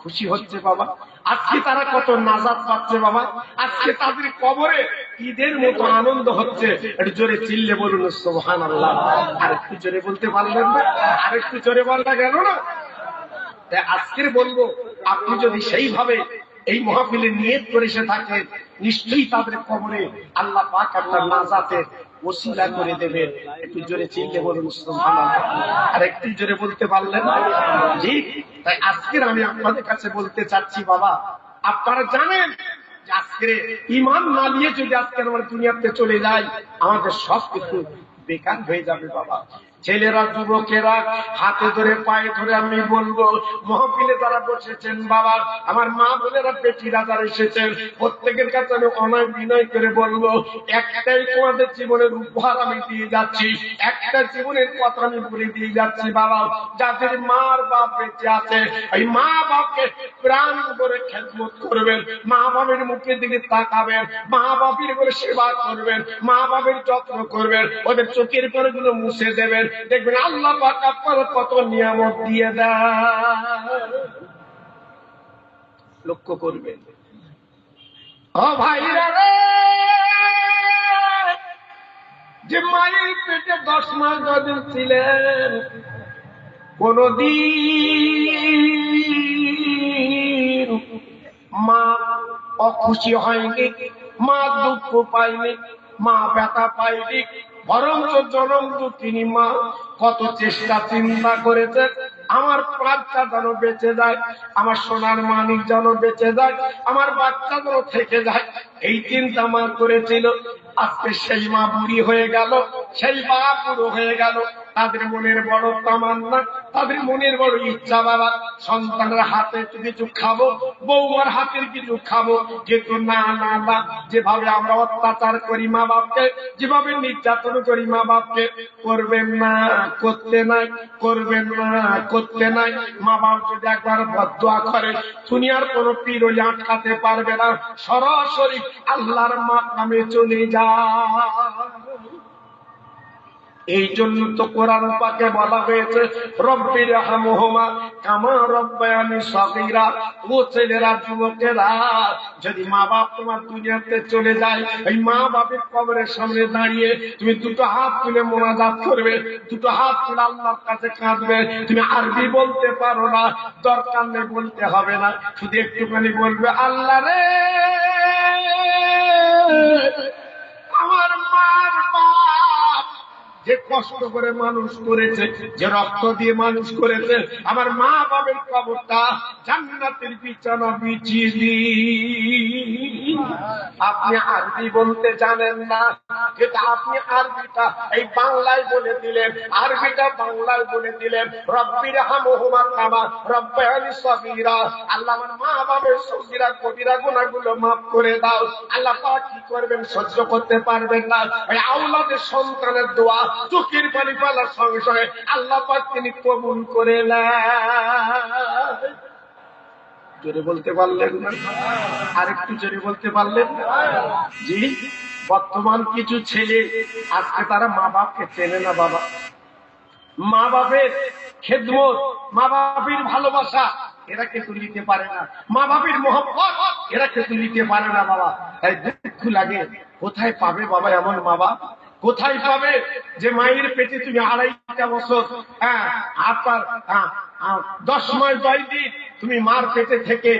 খুশি হচ্ছে বাবা, আজকে তারা কত নাজাত পাচ্ছে বাবা, আজকে তাদের কবরে ঈদের মতো আনন্দ হচ্ছে। একটু জোরে চিল্লে বলুন সুবহানাল্লাহ। আর একটু জোরে বলতে পারলেন না, আর একটু জোরে বলতে গেল না। তাই আজকের বলবো, আপনি যদি সেইভাবে এই মাহফিলে নিয়ত করে এসে থাকে, নিশ্চয়ই তাদের কবরে আল্লাহ পাক একটা নাজাতের ওসিলা করে দেবে। একটু জোরে চিল্লে বলুন সুবহানাল্লাহ। আর একটু জোরে বলতে পারলেন? জি। তাই আজকের আমি আপনাদের কাছে বলতে চাচ্ছি, বাবা আপনারা জানেন যে আজকে ঈমান না নিয়ে যদি আজকে আমরা দুনিয়াতে চলে যাই, আমাদের সব কিছু বেকার হয়ে যাবে। বাবা ছেলেরা, যুবকেরা, হাতে ধরে পায়ে ধরে আমি বলবো, মাহফিলে যারা বসেছেন, বাবা আমার মা বোনেরা, বেটিরা যারা এসেছেন, প্রত্যেকের কাছে আমি অনয় বিনয় করে বলবো, একটাই তোমাদের জীবনের উপহার আমি দিয়ে যাচ্ছি, একটা জীবনের কথা আমি বলে দিয়ে যাচ্ছি। বাবা যাদের মার বাপ বেঁচে আছে, এই মা বাপকে প্রাণ করে খেদমত করবেন, মা বাপের মুখের দিকে তাকাবেন, মা বাপের করে সেবা করবেন, মা বাপের যত্ন করবেন, ওদের চোখের পরে গুলো মুছে দেবেন। দেখবেন আল্লাহ পাক আপনার কত নিয়ামত দিয়ে দেয়, লক্ষ্য করবেন। ও ভাইরা রে, যে মায়ের পেটে 10 মাস যখন ছিলেন, কোনদিন মা অখুশি হয়নি, মা দুঃখ পায়নি, মা ব্যথা পায়নি, বরং জনম দুঃখিনী মা কত চেষ্টা চিন্তা করেছে, আমার বাচ্চা যেন বেঁচে যায়, আমার সোনার মানিক যেন বেঁচে যায়, আমার বাচ্চা যেন থেকে যায়, এই চিন্তা মা করেছিল। আজকে সেই মা বুড়ি হয়ে গেল, সেই বাবা বুড়ো হয়ে গেল, তাদের মনের বড় তামান্না, তাদের মনের বড় ইচ্ছা, বাবা সন্তানের হাতে কিছু খাবো, বৌমার হাতের কিছু খাবো। কিন্তু না না না, যেভাবে আমরা অত্যাচার করি মা বাপকে, যেভাবে নির্যাতন করি মা বাপকে, করবেন না, করতে নাই, করবেন না, করতে নাই। মা বাপ যদি একবার বদদোয়া করে, দুনিয়ার কোনো পীর ওই আটকাতে পারবে না, সরাসরি আল্লাহর মাকামে চলে যায়। এই জন্য তো কোরআন পাকে বলা হয়েছে, রব্বির হামহুমা কামা রব্বায়ানি সগীরা। ও ছেলেরা, যুবকেরা, যদি মা বাপ তোমার দুনিয়াতে চলে যায়, এই মা বাপের কবরের সামনে দাঁড়িয়ে তুমি দুটো হাত তুলে মোনাজাত করবে, দুটো হাত তুলে আল্লাহর কাছে কাঁদবে। তুমি আরবি বলতে পারো না, দরকার নেই, বলতে হবে না, শুধু একটুখানি বলবে, আল্লাহ রে, আমার মার বাপ যে কষ্ট করে মানুষ করেছে, যে রক্ত দিয়ে মানুষ করেছে, আমার মা বাবার কবরটা জান্নাতের বিছানা বিছিয়ে দিন। আপনি আরবি বলতে জানেন না, কিন্তু আপনি আরবিটা এই বাংলায় বলে দিলেন, আরবিটা বাংলায় বলে দিলেন, রব্বির হামহুমা কামা রব্বায়ানি সগীরা। আল্লাহ আমার মা বাবার সগীরা কবিরা গুনাহগুলো মাফ করে দাও। আল্লাহ পাক কি করবেন? সহ্য করতে পারবেন না। ওই আওলাদের সন্তানের দোয়া চোখের পানি ফেলার সঙ্গে সঙ্গে আল্লাহ পাক তিনি কবুল করে নেন। জোরে বলতে পারলেন না? আরেকটু জোরে বলতে পারলেন? জি। বর্তমান কিছু ছেলে আজকে তারা মা বাপকে চেনে না। বাবা মা বাপের খেদমত, মা বাপের ভালোবাসা এরা কিন্তু নিতে পারে না, মা বাপের মহব্বত এরা কিন্তু নিতে পারে না। বাবা তাই দুঃখ লাগে, কোথায় পাবে বাবা এমন মা বাপ? কোথায় পাবে যে মায়ের পেটে তুমি 2.5টা বছর, আপনার 10 মাস 10 দিন তুমি মার পেটে থেকে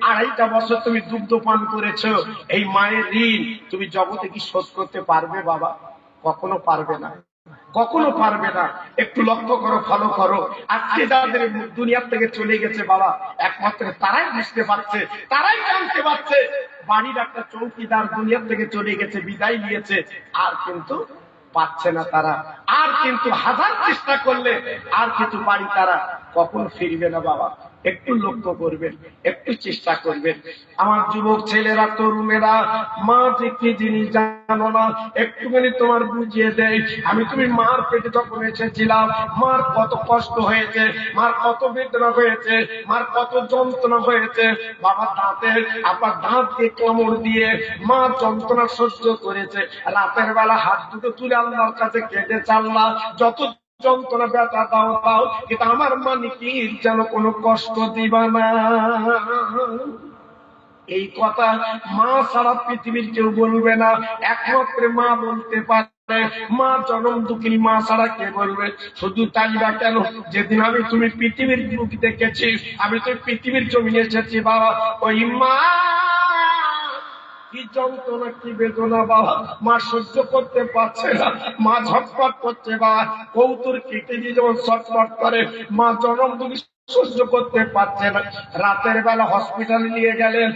2.5টা বছর তুমি দুগ্ধ পান করেছো, এই মায়ের ঋণ তুমি জগতে কি শোধ করতে পারবে? বাবা কখনো পারবে না, কখনো পারবে না। একটু লক্ষ্য করো, ফলো করো। আজকে যাদের দুনিয়ার থেকে চলে গেছে, বাবা একমাত্র তারাই বুঝতে পারছে, তারাই জানতে পারছে বাড়ির একটা চৌকিদার দুনিয়ার থেকে চলে গেছে, বিদায় নিয়েছে, আর কিন্তু পাচ্ছে না তারা, আর কিন্তু হাজার চেষ্টা করলে আর কিন্তু বাড়ি তারা কখনো ফিরবে না। বাবা একটু লক্ষ্য করবেন, একটু চেষ্টা করবেন। আমার যুবক ছেলেরা, তরুণেরা, মা যে কি জিনিস জানো না, একটুখানি তোমার বুঝিয়ে দেয়। আমি তুমি মার পেটে যখন এসেছিলাম, মার কত কষ্ট হয়েছে, মার কত বেদনা হয়েছে, মার কত যন্ত্রণা হয়েছে। বাবা দাঁতে আপনার দাঁত দিয়ে কামড় দিয়ে মা যন্ত্রণা সহ্য করেছে। রাতের বেলা হাত দুটো তুলে আল্লাহর কাছে কেঁদে চাল্লা, যত যন্ত্রণা ব্যথা দাও দাও, কিন্তু আমার মানিকের যেন কোনো কষ্ট দিবা না। এই কথা মা সারা পৃথিবীর কেউ বলবে না, একমাত্র মা বলতে পারে। মা জনম দুঃখিনী মা ছাড়া কে বলবে? শুধু তাই না কেন, যেদিন আমি তুমি পৃথিবীর বুক দেখেছি, আমি তো পৃথিবীর জমিনে এসেছি বাবা, ওই মা কি যন্ত্রণা কি বেদনা বাবা মা সহ্য করতে পারছে না, মা ঝটপট করছে বাবা, কৌতুর কিটিজি যেমন ছটফট করে, মা জনম দুঃখী সহ্য করতে পারছে না। রাতের বেলা হসপিটালে নিয়ে গেলেন,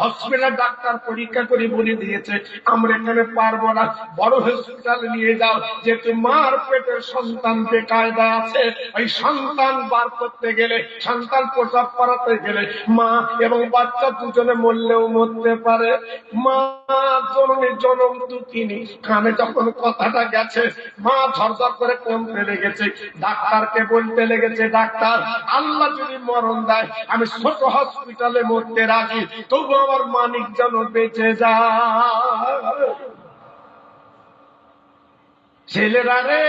হসপিটাল ডাক্তার পরীক্ষা করে বলে দিয়েছে আমরা এখানে পারবো না, বড় হসপিটালে নিয়ে যাও, যেহেতু মার পেটের সন্তান বেকায়দা আছে, ওই সন্তান বার করতে গেলে, সন্তান প্রসব করাতে গেলে মা এবং বাচ্চা দুজনে মরলেও মরতে পারে। মা জননী জনম দুঃখিনী কানে যখন কথাটা গেছে, মা ঝরঝর করে কমতে লেগেছে, ডাক্তারকে বলতে লেগেছে, ডাক্তার আল্লাহ যদি মরণ দেয় আমি ছোট হসপিটালে মরতে রাজি, তবু আমার মানিক যেন বেঁচে যায়। ছেলেরা রে,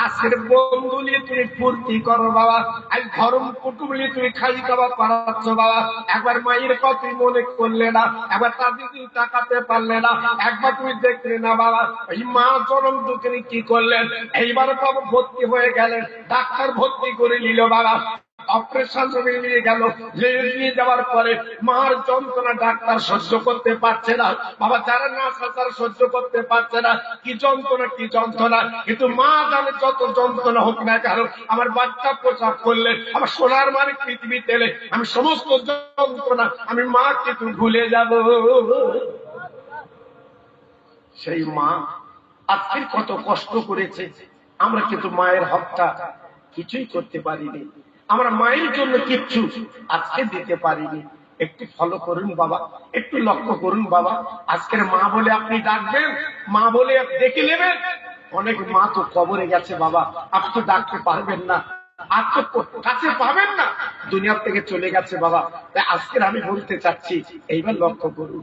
আজকের বন্ধু নিয়ে তুমি ফুর্তি করো বাবা, আজ ঘরম কুটুম নিয়ে তুমি খাই খাবার পারাচ্ছ বাবা, একবার মায়ের কথা মনে করলে না, একবার তাদের তুমি তাকাতে পারলে না, একবার তুমি দেখলে না বাবা। এই মা জনম দুঃখিনী কি করলেন, এইবার বাবা ভর্তি হয়ে গেলেন, ডাক্তার ভর্তি করে নিল বাবা, অপারেশন নিয়ে গেল, নিয়ে যাওয়ার পরে মার যন্ত্রণা ডাক্তার সহ্য করতে পারছে না বাবা, যারা না তারা সহ্য করতে পারছে না, কি যন্ত্রণা, কিন্তু মা জানে যত যন্ত্রণা হোক না কেন আমার বাচ্চা প্রসব করলে আমার সোনার মানিক পৃথিবীতে এলে আমি সমস্ত যন্ত্রণা আমি মা কিন্তু ভুলে যাব। সেই মা আজকে কত কষ্ট করেছে, আমরা কিন্তু মায়ের হকটা কিছুই করতে পারিনি, আমরা মায়ের জন্য কিচ্ছু আজকে দিতে পারিনি। একটু ফলো করুন বাবা, একটু লক্ষ্য করুন বাবা, আজকের মা বলে আপনি ডাকবেন, মা বলে ডেকে নেবেন, অনেক মা তো কবরে গেছে বাবা, আপনি তো ডাকতে পারবেন না, আপনি কাছে পাবেন না, দুনিয়ার থেকে চলে গেছে বাবা। তাই আজকের আমি বলতে চাচ্ছি, এইবার লক্ষ্য করুন,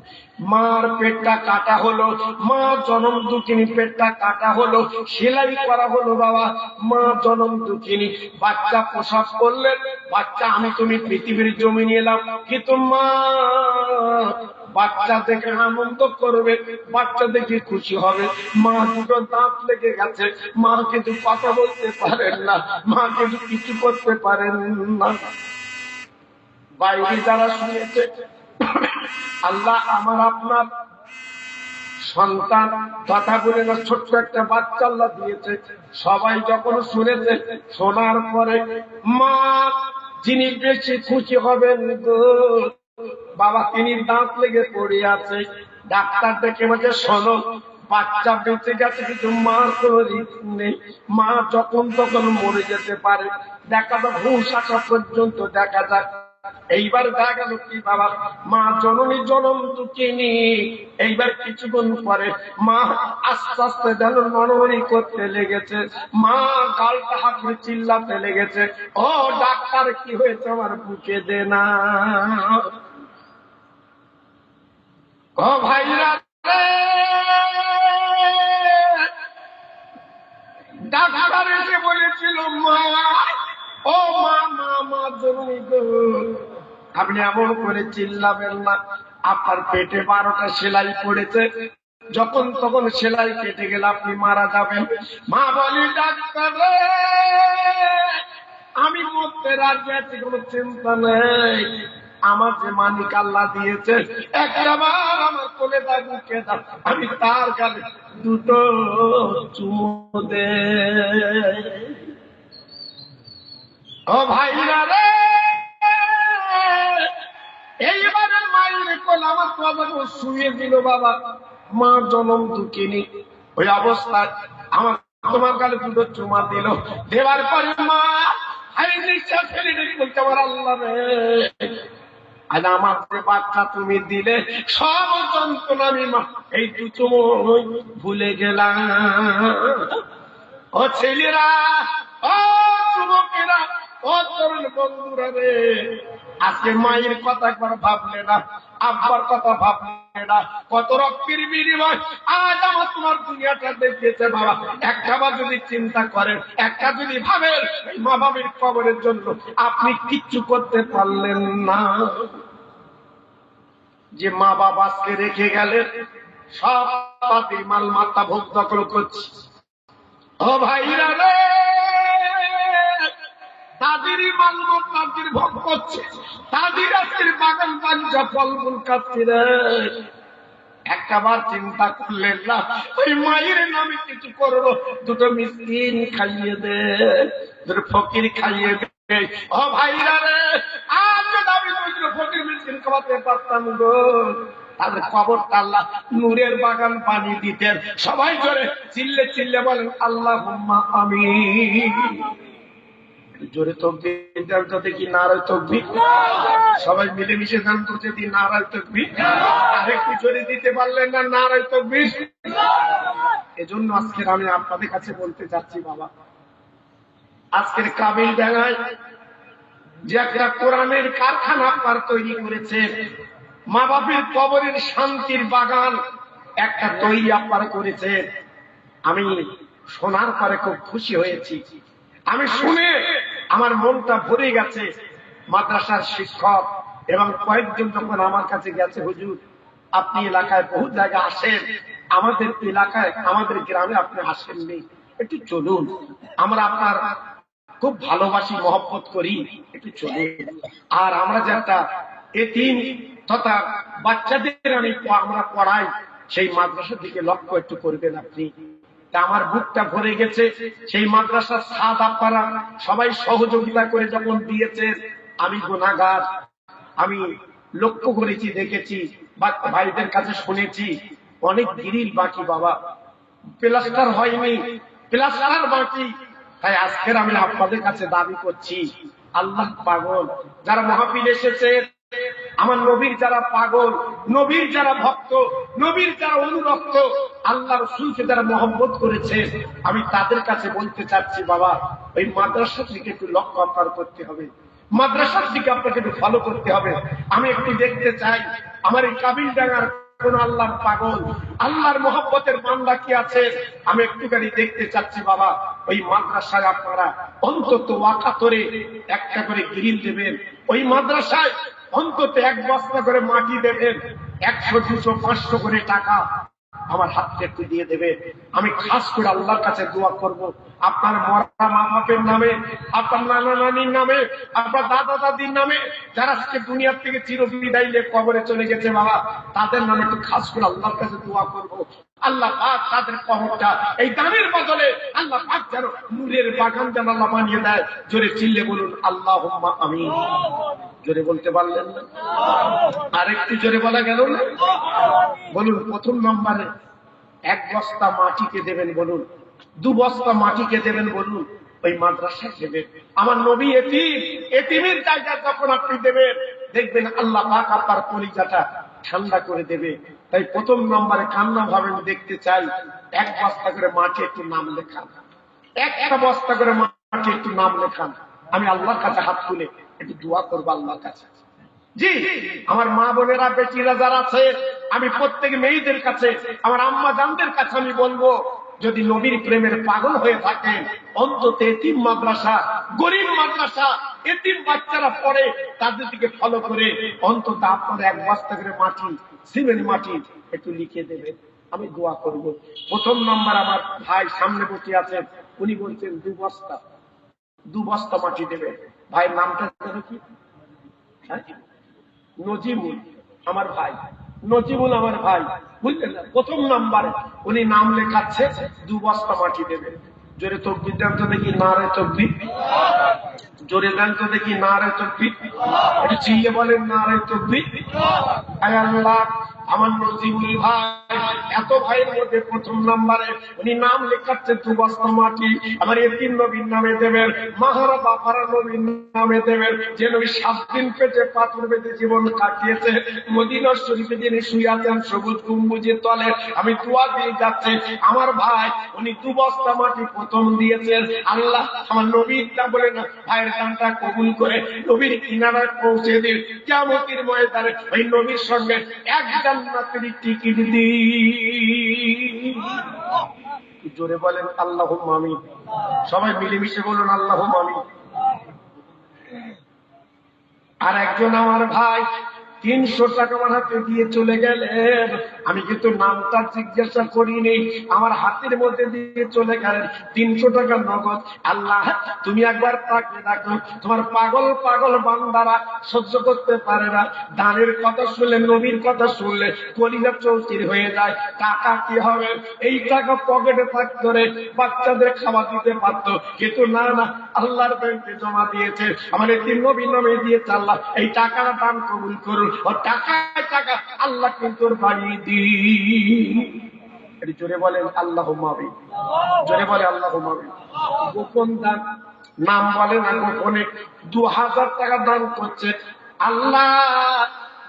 মার পেটটা কাটা হলো, মা জনম দুঃখিনী পেটটা কাটা হলো, সেলাই করা হলো বাবা, মা জনম দুঃখিনী বাচ্চা প্রসব করলেন, বাচ্চা আমি তুমি পৃথিবীর জমিনে এলাম, কিন্তু মা বাচ্চা দেখে আনন্দ করবে, বাচ্চা দেখে খুশি হবে, মা দুটো দাঁত লেগে গেছে, মা কিন্তু কথা বলতে পারেন না, মা কিন্তু কিছু করতে পারেন না। বাইরে যারা শুনেছে, আল্লাহ আমার আপনার সন্তান কথা বলে না, ছোট্ট একটা বাচ্চা আল্লাহ দিয়েছে, সবাই যখন শুনেছে, শোনার পরে মা যিনি বেশি খুশি হবেন গো বাবা, তিনি দাঁত লেগে পড়ে আছে, ডাক্তার দেখে বলছে শোনো বাচ্চা বেঁচে গেছে কিন্তু মার কোনো রিস্ক নেই, মা যখন তখন মরে যেতে পারে, দেখা যাক হুঁশ আসা পর্যন্ত দেখা যাক। এইবার দেখা গেল কি বাবা, মা জননী জনম দুঃখিনী, এইবার কিছুক্ষণ পরে মা আস্তে আস্তে যেন নড়বড়ি করতে লেগেছে, মা গালটা হাঁকড়ে চিল্লাতে লেগেছে, ও ডাক্তার কি হয়েছে আমার বুকে দে না। ও ভাইরা, ডাক্তার এসে বলেছিল মা, ও মা মা মা জননী গো, আপনি এমন করে চিল্লাবেন না, আপনার পেটে 12টা সেলাই পড়েছে, যখন তখন সেলাই কেটে গেলে আপনি মারা যাবেন। মা বলি ডাক্তার আমি মরতে রাজি আছি, কোনো চিন্তা নেই, আমার যে মানিক আল্লাহ দিয়েছে একবার আমার কোলে দাও বুকে দাও, আমি তার গালে দুটো চুমু দে। ও ভাইরা রে, এইবারে মায়ের কোল আমার বাবাকে শুয়ে দিল বাবা, মা জনম দুঃখিনী ওই অবস্থায় আমার তোমার গালে দুটো চুমা দিল, দেওয়ার পরে মা আমি নিঃশ্বাস ফেলে বলতে আমার আল্লাহ রে, আজ আমার যে বাচ্চা তুমি দিলে সব যন্ত্রণা আমি এই দুটো ভুলে গেলাম। ও ছেলেরা, ও যুবকেরা, ও তরুণ বন্ধুরা রে, আজকে মায়ের কথা একবার ভাবলে না, আব্বার কথা ভাবলে না, কত রক্তের বিনিময় আজ আমার তোমার দুনিয়াটা দেখিয়েছে বাবা। একটা বার যদি চিন্তা করেন, একটা যদি ভাবেন মা বাবার কবরের জন্য আপনি কিচ্ছু করতে পারলেন না, যে মা বাবা আজকে রেখে গেলেন, সব তাদের মাল মাথা ভোগ দখল করছে। ও ভাইরা রে, তাদেরই মাল মাতাদের ভোগ করছে, তাদের আজকের বাগান বাঞ্চা ফলমূল খাচ্ছে রে। একবার চিন্তা করলেন না, ওই মায়ের নামে কিছু করবো, দুটো মিসকিন খাইয়ে দে, দুটো ফকির খাইয়ে দে। ও ভাইরা রে, আজ আমি দুটো ফকির মিসকিন খাওয়াতে পারতাম গো, তাদের কবরটা আল্লাহ নূরের বাগান পানি দিতেন। সবাই জোরে চিল্লে চিল্লে বলেন আল্লাহুম্মা আমিন। জোরে তকবীর দেন তো দেখি, নারায়ে তাকবীর। সবাই মিলেমিশে গান করতে দিন, নারায়ে তাকবীর। আরেকটু জোরে দিতে পারলেন না, নারায়ে তাকবীর। এজন্য আজকের আমি আপনাদের কাছে বলতে চাচ্ছি, বাবা আজকের কাবিল ডাঙ্গায় যে একটা কোরআনের কারখানা আপনার তৈরি করেছেন, মা বাপের কবরের শান্তির বাগান একটা তৈরি আপনারা করেছেন, আমি শোনার পরে খুব খুশি হয়েছি। আমি শুনে আমার মনটা ভরে গেছে। মাদ্রাসার শিক্ষক এবং কয়েকজন যখন আমার কাছে গেছে, হুজুর আপনি এলাকায় বহু জায়গায় আসেন, আমাদের এলাকায় আমাদের গ্রামে আপনি আসেননি, একটু চলুন, আমরা আপনার খুব ভালোবাসি, মহব্বত করি, একটু চলুন। আর আমরা যে একটা এতিম তথা বাচ্চাদের আমরা পড়াই, সেই মাদ্রাসার দিকে লক্ষ্য একটু করবেন আপনি। আমার বুকটা ভরে গেছে। সেই মাদ্রাসার ছাদ আপনারা সবাই সহযোগিতা করে যখন দিয়েছেন, আমি গুনাহগার, আমি লক্ষ্য করেছি, দেখেছি, ভাইদের কাছে শুনেছি অনেক গ্রিল বাকি, বাবা প্লাস্টার হয়নি, প্লাস্টার বাকি। তাই আজকের আমি আপনাদের কাছে দাবি করছি, আল্লাহ পাগল যারা মাহফিল এসেছে, আমার নবীর যারা পাগল, নবীর যারা ভক্ত, নবীর যারা অনুরক্ত, আল্লাহ রাসূলকে যারা মহব্বত করেছে, আমি তাদের কাছে বলতে চাচ্ছি, বাবা ওই মাদ্রাসার দিকে একটু লক্ষ্য আপনার করতে হবে, মাদ্রাসার দিকে আপনাকে একটু ফলো করতে হবে। আমি একটু দেখতে চাই আমার এই কাবিল ডাঙ্গার কোন আল্লাহর পাগল, আল্লাহর মহব্বতের বান্দা কি আছে, আমি একটুখানি দেখতে চাচ্ছি। বাবা ওই মাদ্রাসায় আপনারা অন্তত ওয়াকাতরে একটা করে গ্রিল দেবেন, ওই মাদ্রাসায় অন্তত এক বস্তা করে মাটি দেবেন, 100, 200, 500 করে টাকা আমার হাতে একটু দিয়ে দেবে। আমি খাস করে আল্লাহর কাছে দোয়া করব, আপনার মরা মা বাপের নামে, আপনার নানা নানির নামে, আপনার দাদা দাদির নামে, যারা আজকে দুনিয়ার থেকে চিরবিদায় নিয়ে কবরে চলে গেছে, বাবা তাদের নামে একটু খাস করে আল্লাহর কাছে দোয়া করব। আল্লাহ পাক তাদের কবরটা এই দানের বদলে আল্লাহ পাক যেন নূরের বাগান যেন আল্লাহ বানিয়ে দেয়। জোরে চিল্লে বলুন আল্লাহুম্মা আমিন। জোরে বলতে পারলেন না? আরেকটু জোরে বলা গেল না? বলুন প্রথম নম্বরে 1 বস্তা মাটিকে দেবেন, বলুন 2 বস্তা মাটিকে দেবেন, বলুন ওই মাদ্রাসা দেবেন। আমার নবী এতিম, এতিমের জায়গা যখন আপনি দেবেন, দেখবেন আল্লাহ পাক আপনার কলিজাটা ঠান্ডা করে দেবে। তাই প্রথম নম্বরে কান্না ভাবে দেখতে চাই, 1 বস্তা করে মাটি একটু নাম লেখান, 1 বস্তা করে মাটি একটু নাম লেখান। আমি আল্লাহর কাছে হাত তুলে একটু দোয়া করবো আল্লাহর কাছে। জি আমার মা বোনেরা, বেটিরা যারা আছে, আমি প্রত্যেক মেয়েদের কাছে, আমার আম্মা জানদের কাছে আমি বলবো, যদি নবীর প্রেমের পাগল হয়ে থাকেন, অন্তত এতিম মাদ্রাসা, গরিব মাদ্রাসা, এতিম বাচ্চারা পড়ে, তাদের দিকে ফলো করে অন্তত আপনার 1 বস্তা করে মাটি, সিমেন্ট মাটি একটু লিখে দেবেন, আমি দোয়া করব। প্রথম নম্বর আমার ভাই সামনে বসে আছেন, উনি বলছেন 2 বস্তা মাটি দেবে। ভাইয়ের নামটা জানো কি? নজিমুল, আমার ভাই নজিমুল, আমার ভাই, বুঝলেন না? প্রথম নাম্বারে উনি নাম লেখাচ্ছে, 2 বস্তা মাটি দেবে। জোরে তাকবীর দেন তো দেখি, নারে তাকবীর। জোরে দেন তো দেখি, নারে তাকবীর। একটু চিল্লে বলেন নারে তাকবীর। আয় আল্লাহ, আমার নজিমুল ভাই, এত ভাইয়ের মধ্যে প্রথম নাম্বারে উনি নাম লেখাচ্ছে 2 বস্তা মাটি। আমার এতিম নবীর নামে দেবেন, মাহারা বাপারা নবীর নামে দেবেন, যে নবী 7 দিন পেটে পাথর বেঁধে জীবন কাটিয়েছে, মদিনা শরীফে যিনি শুয়ে আছেন সবুজ গম্বুজের তলে, আমি দোয়া দিয়ে যাচ্ছি, আমার ভাই উনি 2 বস্তা মাটি প্রথম দিয়েছেন। আল্লাহ আমার নবীরটা বলে না, ভাইয়ের কামটা কবুল করে নবীর কিনারায় পৌঁছে দিন। কিয়ামতের ময়দানে ওই নবীর সঙ্গে 1 জান্নাতের টিকিট দিন। জোরে বলেন আল্লাহুম্মা আমিন। সবাই মিলেমিশে বলুন আল্লাহুম্মা আমিন। আর একজন আমার ভাই 300 টাকা আমার হাতে দিয়ে চলে গেলেন। আমি কিন্তু নামটা জিজ্ঞাসা করিনি, আমার হাতের মধ্যে দিয়ে চলে গেলেন 300 টাকা নগদ। আল্লাহ তুমি একবার তাকে দেখো, তোমার পাগল পাগল বান্দারা সহ্য করতে পারে না। দানের কথা শুনলে, নবীর কথা শুনলে কলিজা চৌচির হয়ে যায়। টাকা কি হবে? এই টাকা পকেটে থাকতো রে, বাচ্চাদের খাওয়া দিতে পারতো, কিন্তু না না, আল্লাহর ব্যাংকে জমা দিয়েছে, আমার তিন নবী নামে দিয়েছে। আল্লাহ এই টাকাটা দান কবুল করুন। ও টাকায় টাকা আল্লাহ কিন্তু বাড়িয়ে দিন। এটি জোরে বলেন আল্লাহুম্মা আমিন, জোরে বলে আল্লাহুম্মা আমিন। গোপন দান, নাম বলে না, গোপনে 2000 টাকা দান করছে। আল্লাহ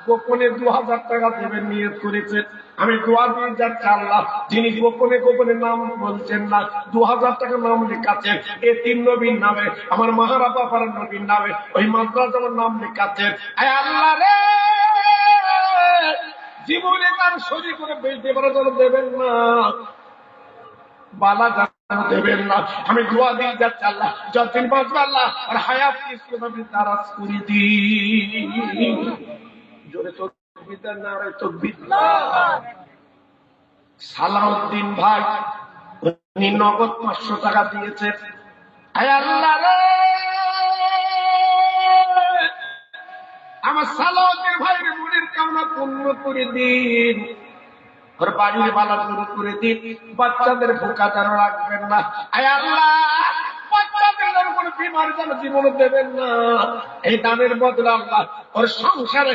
গোপনে 2000 টাকা দেবেন নিয়ত করেছে। আমি দোয়া দিয়ে যাচ্ছি, আল্লাহ যিনি গোপনে গোপনে নাম বলছেন না, 2000 টাকা নাম লেখাছে এ তিন নবীর নামে, আমার মাহারা বাবার নবীর নামে, ওই মাদ্রাসার নাম লেখাছে। আল্লাহ রে, জীবনে তার শরীর করে বেঁচে বড় যেন দেবেন না, বালা দেবেন না। আমি দোয়া দিয়ে যাচ্ছি, আল্লাহ যতদিন বাঁচবে আল্লাহ আর হায়াত ইসলামী দারাজ করে দিন। জোরে তাকবীর দেন, নারে তাকবীর। সালাউদ্দিন ভাই উনি নগদ 500 টাকা দিয়েছে। আল্লাহ রে, আমার সালাউদ্দিন ভাইয়ের মনের কামনা পূর্ণ করে দিন, ওর বাড়ির বালা শুরু করে দিন, বাচ্চাদের ভোকা যেন রাখবেন না। আল্লাহ বাচ্চাদের কোনো বিমার যেন জীবনে দেবেন না। এই দানের বদলে আল্লাহ ওর সংসারে